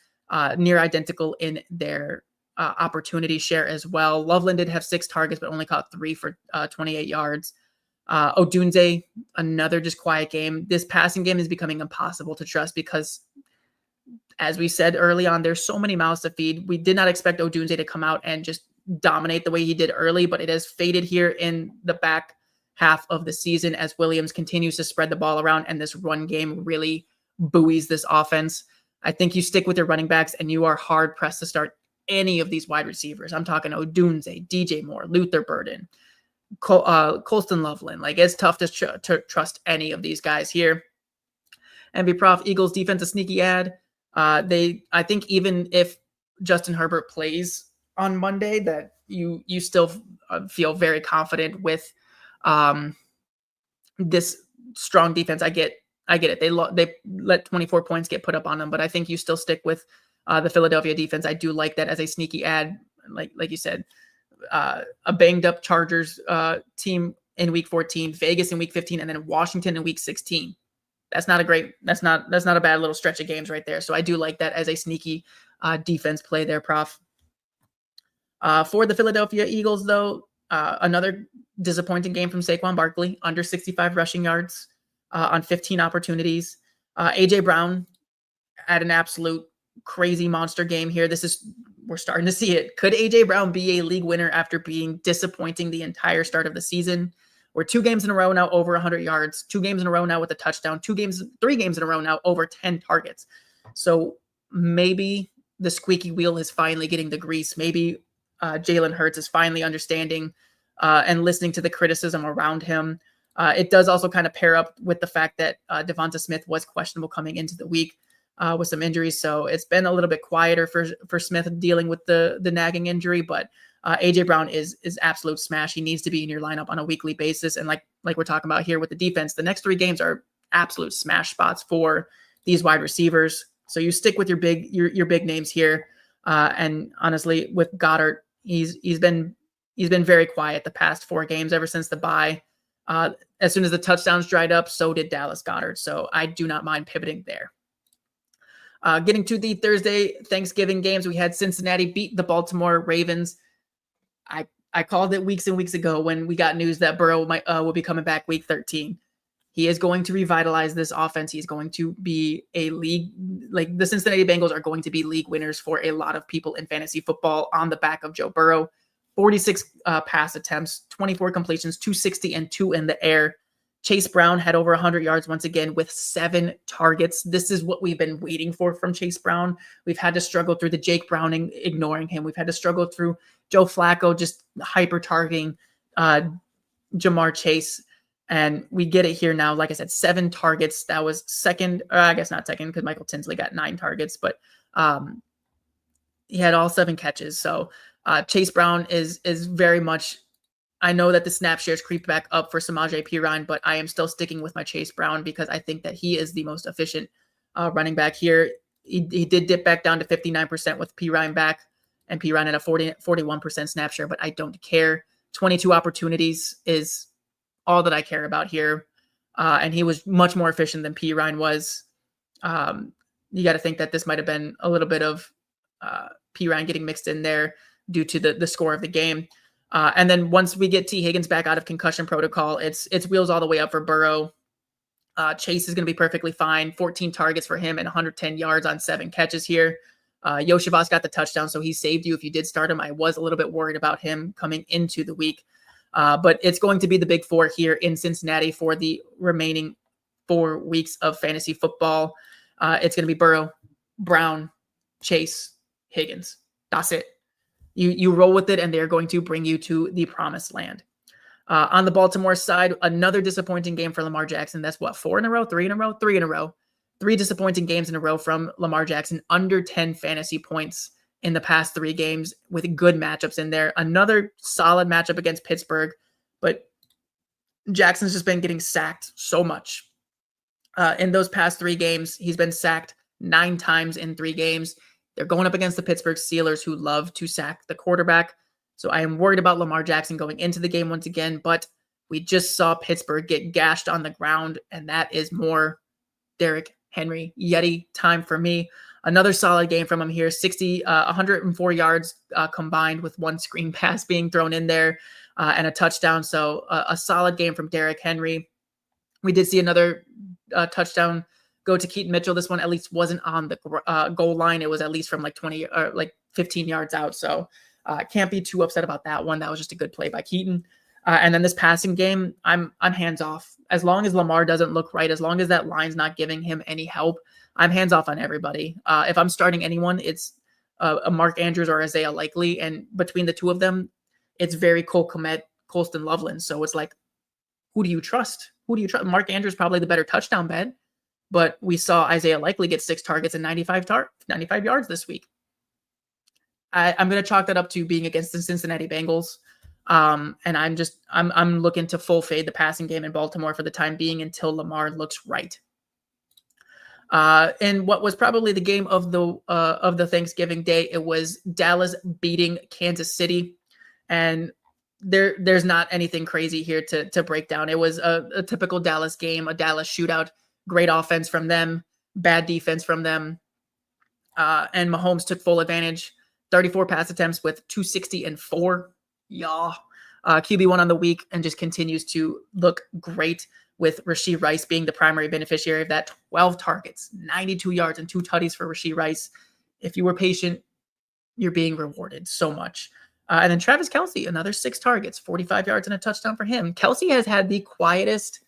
near identical in their opportunity share as well. Loveland did have 6 targets, but only caught 3 for 28 yards. Odunze, another just quiet game. This passing game is becoming impossible to trust because, as we said early on, there's so many mouths to feed. We did not expect Odunze to come out and just dominate the way he did early, but it has faded here in the back half of the season as Williams continues to spread the ball around and this run game really buoys this offense. I think you stick with your running backs and you are hard pressed to start any of these wide receivers. I'm talking Odunze, DJ Moore, Luther Burden, Colston Loveland. Like, it's tough to trust any of these guys here. MB Prof, Eagles defense, a sneaky ad. I think even if Justin Herbert plays on Monday, that you still feel very confident with this strong defense. I get it. They let 24 points get put up on them, but I think you still stick with the Philadelphia defense. I do like that as a sneaky ad. Like you said, a banged up Chargers team in week 14, Vegas in week 15, and then Washington in week 16. That's not a bad little stretch of games right there. So I do like that as a sneaky defense play there, Prof. For the Philadelphia Eagles, though, another disappointing game from Saquon Barkley, under 65 rushing yards on 15 opportunities. AJ Brown had an absolute crazy monster game here. We're starting to see it. Could AJ Brown be a league winner after being disappointing the entire start of the season? We're 2 games in a row now over 100 yards, 2 games in a row now with a touchdown, 3 games in a row now over 10 targets. So maybe the squeaky wheel is finally getting the grease. Maybe Jalen Hurts is finally understanding and listening to the criticism around him. It does also kind of pair up with the fact that Devonta Smith was questionable coming into the week with some injuries. So it's been a little bit quieter for Smith dealing with the nagging injury, but AJ Brown is absolute smash. He needs to be in your lineup on a weekly basis. And like we're talking about here with the defense, the next 3 games are absolute smash spots for these wide receivers. So you stick with your big names here. And honestly, with Goddard, he's been very quiet the past 4 games ever since the bye. As soon as the touchdowns dried up, so did Dallas Goedert. So I do not mind pivoting there. Getting to the Thursday Thanksgiving games, we had Cincinnati beat the Baltimore Ravens. I called it weeks and weeks ago when we got news that Burrow will be coming back week 13. He is going to revitalize this offense. He's going to be a league, like the Cincinnati Bengals are going to be league winners for a lot of people in fantasy football on the back of Joe Burrow. 46 pass attempts, 24 completions, 260 and 2 in the air. Chase Brown had over 100 yards once again with 7 targets. This is what we've been waiting for from Chase Brown. We've had to struggle through the Jake Browning ignoring him. We've had to struggle through Joe Flacco just hyper targeting Jamar Chase. And we get it here now. Like I said, 7 targets. That was second, or I guess not second because Michael Tinsley got 9 targets, but he had all 7 catches. So Chase Brown is very much, I know that the snap shares creep back up for Samaje Perine, but I am still sticking with my Chase Brown because I think that he is the most efficient running back here. He did dip back down to 59% with Perine back, and Perine at a 41% snap share, but I don't care. 22 opportunities is all that I care about here. And he was much more efficient than Perine was. You got to think that this might have been a little bit of Perine getting mixed in there due to the score of the game. And then once we get T. Higgins back out of concussion protocol, it's wheels all the way up for Burrow. Chase is going to be perfectly fine. 14 targets for him and 110 yards on 7 catches here. Yoshivas got the touchdown, so he saved you if you did start him. I was a little bit worried about him coming into the week. But it's going to be the big 4 here in Cincinnati for the remaining 4 weeks of fantasy football. It's going to be Burrow, Brown, Chase, Higgins. That's it. You roll with it, and they're going to bring you to the promised land. On the Baltimore side, another disappointing game for Lamar Jackson. That's what, 4 in a row, 3 in a row, 3 in a row. 3 disappointing games in a row from Lamar Jackson, under 10 fantasy points in the past 3 games with good matchups in there. Another solid matchup against Pittsburgh, but Jackson's just been getting sacked so much. In those past 3 games, he's been sacked 9 times in 3 games. They're going up against the Pittsburgh Steelers, who love to sack the quarterback. So I am worried about Lamar Jackson going into the game once again, but we just saw Pittsburgh get gashed on the ground, and that is more Derrick Henry Yeti time for me. Another solid game from him here, 104 yards combined with 1 screen pass being thrown in there and a touchdown. So a solid game from Derrick Henry. We did see another touchdown go to Keaton Mitchell. This one at least wasn't on the goal line. It was at least from like 20 or like 15 yards out. So can't be too upset about that one. That was just a good play by Keaton. And then this passing game, I'm hands off. As long as Lamar doesn't look right, as long as that line's not giving him any help, I'm hands off on everybody. If I'm starting anyone, it's a Mark Andrews or Isaiah Likely. And between the two of them, it's very Cole Kmet, Colston Loveland. So it's like, who do you trust? Who do you trust? Mark Andrews probably the better touchdown bet, but we saw Isaiah Likely get 6 targets and 95 yards this week. I'm going to chalk that up to being against the Cincinnati Bengals. And I'm looking to full fade the passing game in Baltimore for the time being until Lamar looks right. And what was probably the game of the Thanksgiving day, it was Dallas beating Kansas City, and there's not anything crazy here to break down. It was a typical Dallas game, a Dallas shootout. Great offense from them, bad defense from them, and Mahomes took full advantage. 34 pass attempts with 260 and 4. Yeah. QB1 on the week and just continues to look great, with Rashee Rice being the primary beneficiary of that. 12 targets, 92 yards, and 2 tutties for Rashee Rice. If you were patient, you're being rewarded so much. And then Travis Kelce, another 6 targets, 45 yards, and a touchdown for him. Kelce has had the quietest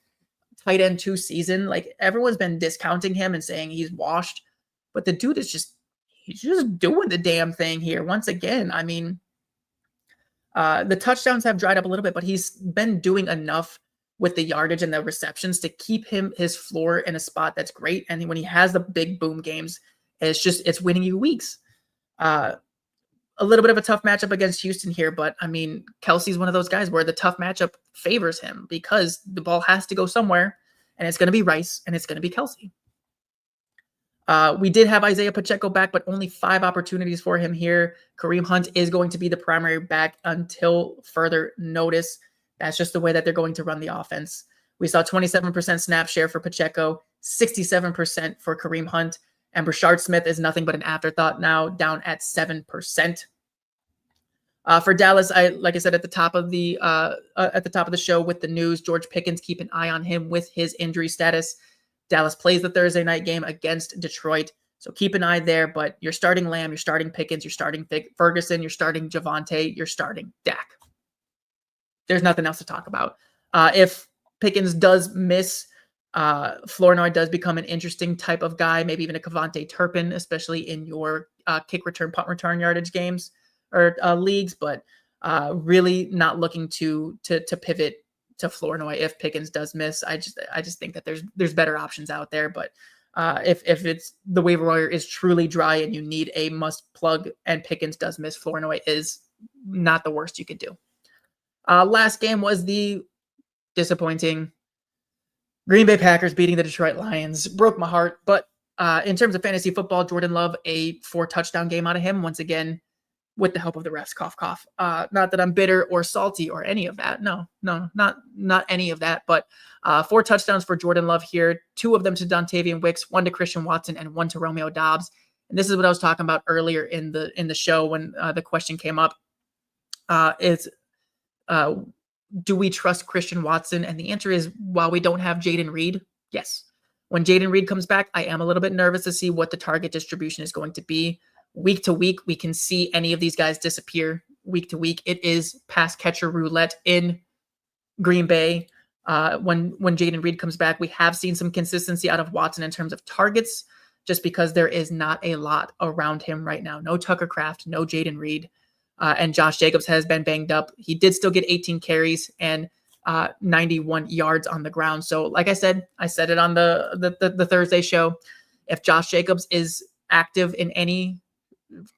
tight end 2 season. Like, everyone's been discounting him and saying he's washed, but the dude is he's just doing the damn thing here once again. I mean, the touchdowns have dried up a little bit, but he's been doing enough with the yardage and the receptions to keep his floor in a spot that's great. And when he has the big boom games, it's winning you weeks. A little bit of a tough matchup against Houston here, but I mean, Kelsey's one of those guys where the tough matchup favors him because the ball has to go somewhere, and it's going to be Rice and it's going to be Kelce. We did have Isaiah Pacheco back, but only 5 opportunities for him here. Kareem Hunt is going to be the primary back until further notice. That's just the way that they're going to run the offense. We saw 27% snap share for Pacheco, 67% for Kareem Hunt, and Brashard Smith is nothing but an afterthought now, down at 7%. For Dallas, like I said at the top of the show with the news, George Pickens, keep an eye on him with his injury status. Dallas plays the Thursday night game against Detroit, so keep an eye there. But you're starting Lamb, you're starting Pickens, you're starting Ferguson, you're starting Javonte, you're starting Dak. There's nothing else to talk about. If Pickens does miss, Flournoy does become an interesting type of guy, maybe even a Kevontae Turpin, especially in your kick return, punt return yardage games or leagues, but really not looking to pivot to Flournoy if Pickens does miss. I just think that there's better options out there, but if it's the waiver wire is truly dry and you need a must plug and Pickens does miss, Flournoy is not the worst you could do. Last game was the disappointing Green Bay Packers beating the Detroit Lions. Broke my heart, but in terms of fantasy football, Jordan Love, a 4-touchdown game out of him once again with the help of the refs. Cough, cough. Not that I'm bitter or salty or any of that. No, not any of that. But 4 touchdowns for Jordan Love here. 2 of them to Dontavian Wicks, 1 to Christian Watson, and 1 to Romeo Doubs. And this is what I was talking about earlier in the show when the question came up. Do we trust Christian Watson? And the answer is, while we don't have Jayden Reed, yes. When Jayden Reed comes back, I am a little bit nervous to see what the target distribution is going to be. Week to week, we can see any of these guys disappear. Week to week, it is pass catcher roulette in Green Bay. When Jayden Reed comes back, we have seen some consistency out of Watson in terms of targets, just because there is not a lot around him right now. No Tucker Kraft, no Jayden Reed. And Josh Jacobs has been banged up. He did still get 18 carries and 91 yards on the ground. So like I said it on the Thursday show. If Josh Jacobs is active in any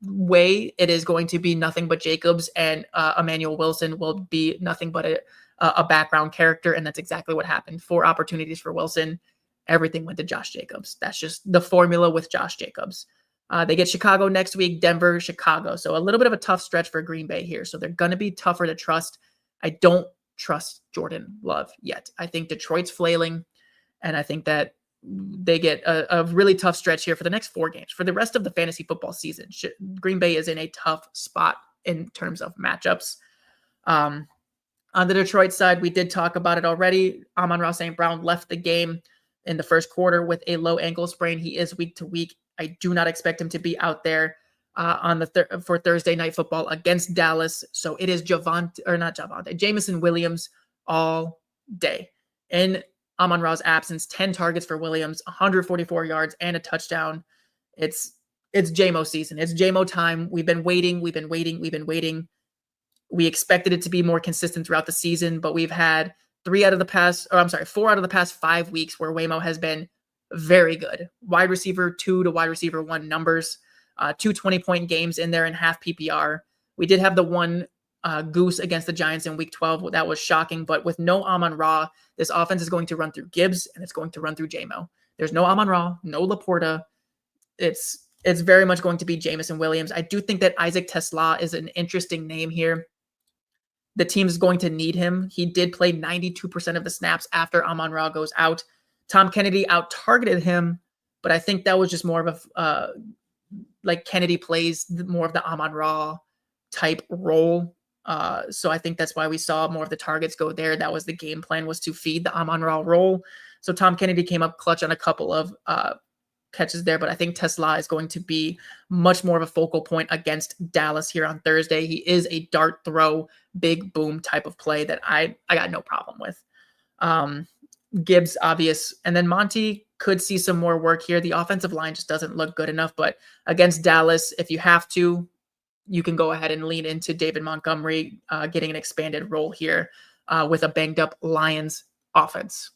way, it is going to be nothing but Jacobs, and Emmanuel Wilson will be nothing but a background character. And that's exactly what happened. 4 opportunities for Wilson. Everything went to Josh Jacobs. That's just the formula with Josh Jacobs. They get Chicago next week, Denver, Chicago. So a little bit of a tough stretch for Green Bay here. So they're going to be tougher to trust. I don't trust Jordan Love yet. I think Detroit's flailing, and I think that they get a really tough stretch here for the next 4 games. For the rest of the fantasy football season, Green Bay is in a tough spot in terms of matchups. On the Detroit side, we did talk about it already. Amon-Ra St. Brown left the game in the first quarter with a low ankle sprain. He is week to week. I do not expect him to be out there for Thursday Night Football against Dallas. So it is Jameson Williams all day. In Amon-Ra's absence, 10 targets for Williams, 144 yards and a touchdown. It's JMO season. It's JMO time. We've been waiting. We expected it to be more consistent throughout the season, but we've had 4 out of the past 5 weeks where Waymo has been very good. Wide receiver 2 to wide receiver 1 numbers, 2 20-point games in there in half PPR. We did have the one goose against the Giants in week 12. That was shocking, but with no Amon-Ra, this offense is going to run through Gibbs and it's going to run through JMO. There's no Amon-Ra, no Laporta. It's very much going to be Jameson Williams. I do think that Isaac Tesla is an interesting name here. The team's going to need him. He did play 92% of the snaps after Amon-Ra goes out. Tom Kennedy out-targeted him, but I think that was just more of a, Kennedy plays more of the Amon-Ra type role. So I think that's why we saw more of the targets go there. That was the game plan, was to feed the Amon-Ra role. So Tom Kennedy came up clutch on a couple of catches there, but I think Tesla is going to be much more of a focal point against Dallas here on Thursday. He is a dart throw, big boom type of play that I got no problem with. Gibbs, obvious. And then Monty could see some more work here. The offensive line just doesn't look good enough, but against Dallas, if you have to, you can go ahead and lean into David Montgomery getting an expanded role here with a banged up Lions offense.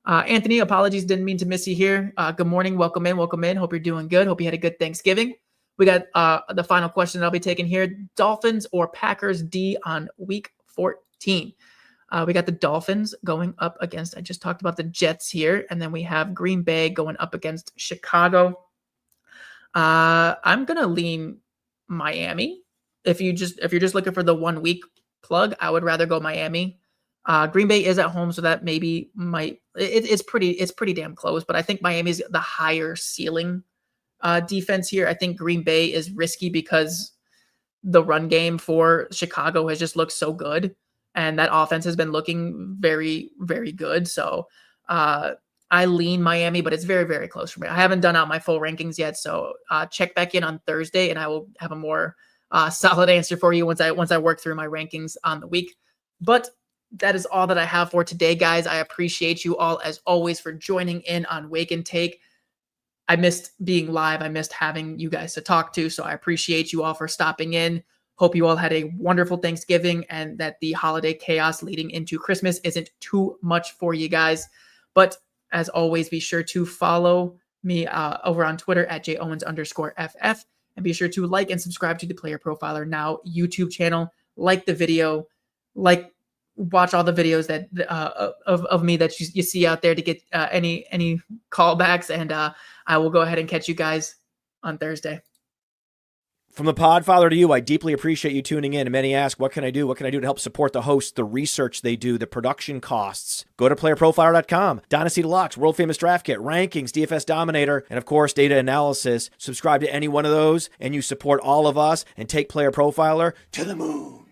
Anthony, apologies, didn't mean to miss you here. Good morning. Welcome in. Hope you're doing good. Hope you had a good Thanksgiving. We got the final question that I'll be taking here. Dolphins or Packers D on week 14? We got the Dolphins going up against, I just talked about the Jets here, and then we have Green Bay going up against Chicago. I'm gonna lean Miami. If you're just looking for the 1 week plug, I would rather go Miami. Green Bay is at home, so that maybe it's pretty damn close, but I think Miami's the higher ceiling defense here. I think Green Bay is risky because the run game for Chicago has just looked so good. And that offense has been looking very, very good. So I lean Miami, but it's very, very close for me. I haven't done out my full rankings yet. So check back in on Thursday and I will have a more solid answer for you once I work through my rankings on the week. But that is all that I have for today, guys. I appreciate you all, as always, for joining in on Wake and Take. I missed being live. I missed having you guys to talk to. So I appreciate you all for stopping in. Hope you all had a wonderful Thanksgiving and that the holiday chaos leading into Christmas isn't too much for you guys. But as always, be sure to follow me over on Twitter at jowens_ff, and be sure to like and subscribe to the Player Profiler Now YouTube channel. Like the video, watch all the videos that of me that you see out there to get any callbacks, and I will go ahead and catch you guys on Thursday. From the Podfather to you, I deeply appreciate you tuning in. And many ask, what can I do? What can I do to help support the hosts, the research they do, the production costs? Go to playerprofiler.com, Dynasty Deluxe, World Famous Draft Kit, Rankings, DFS Dominator, and of course, data analysis. Subscribe to any one of those, and you support all of us and take Player Profiler to the moon.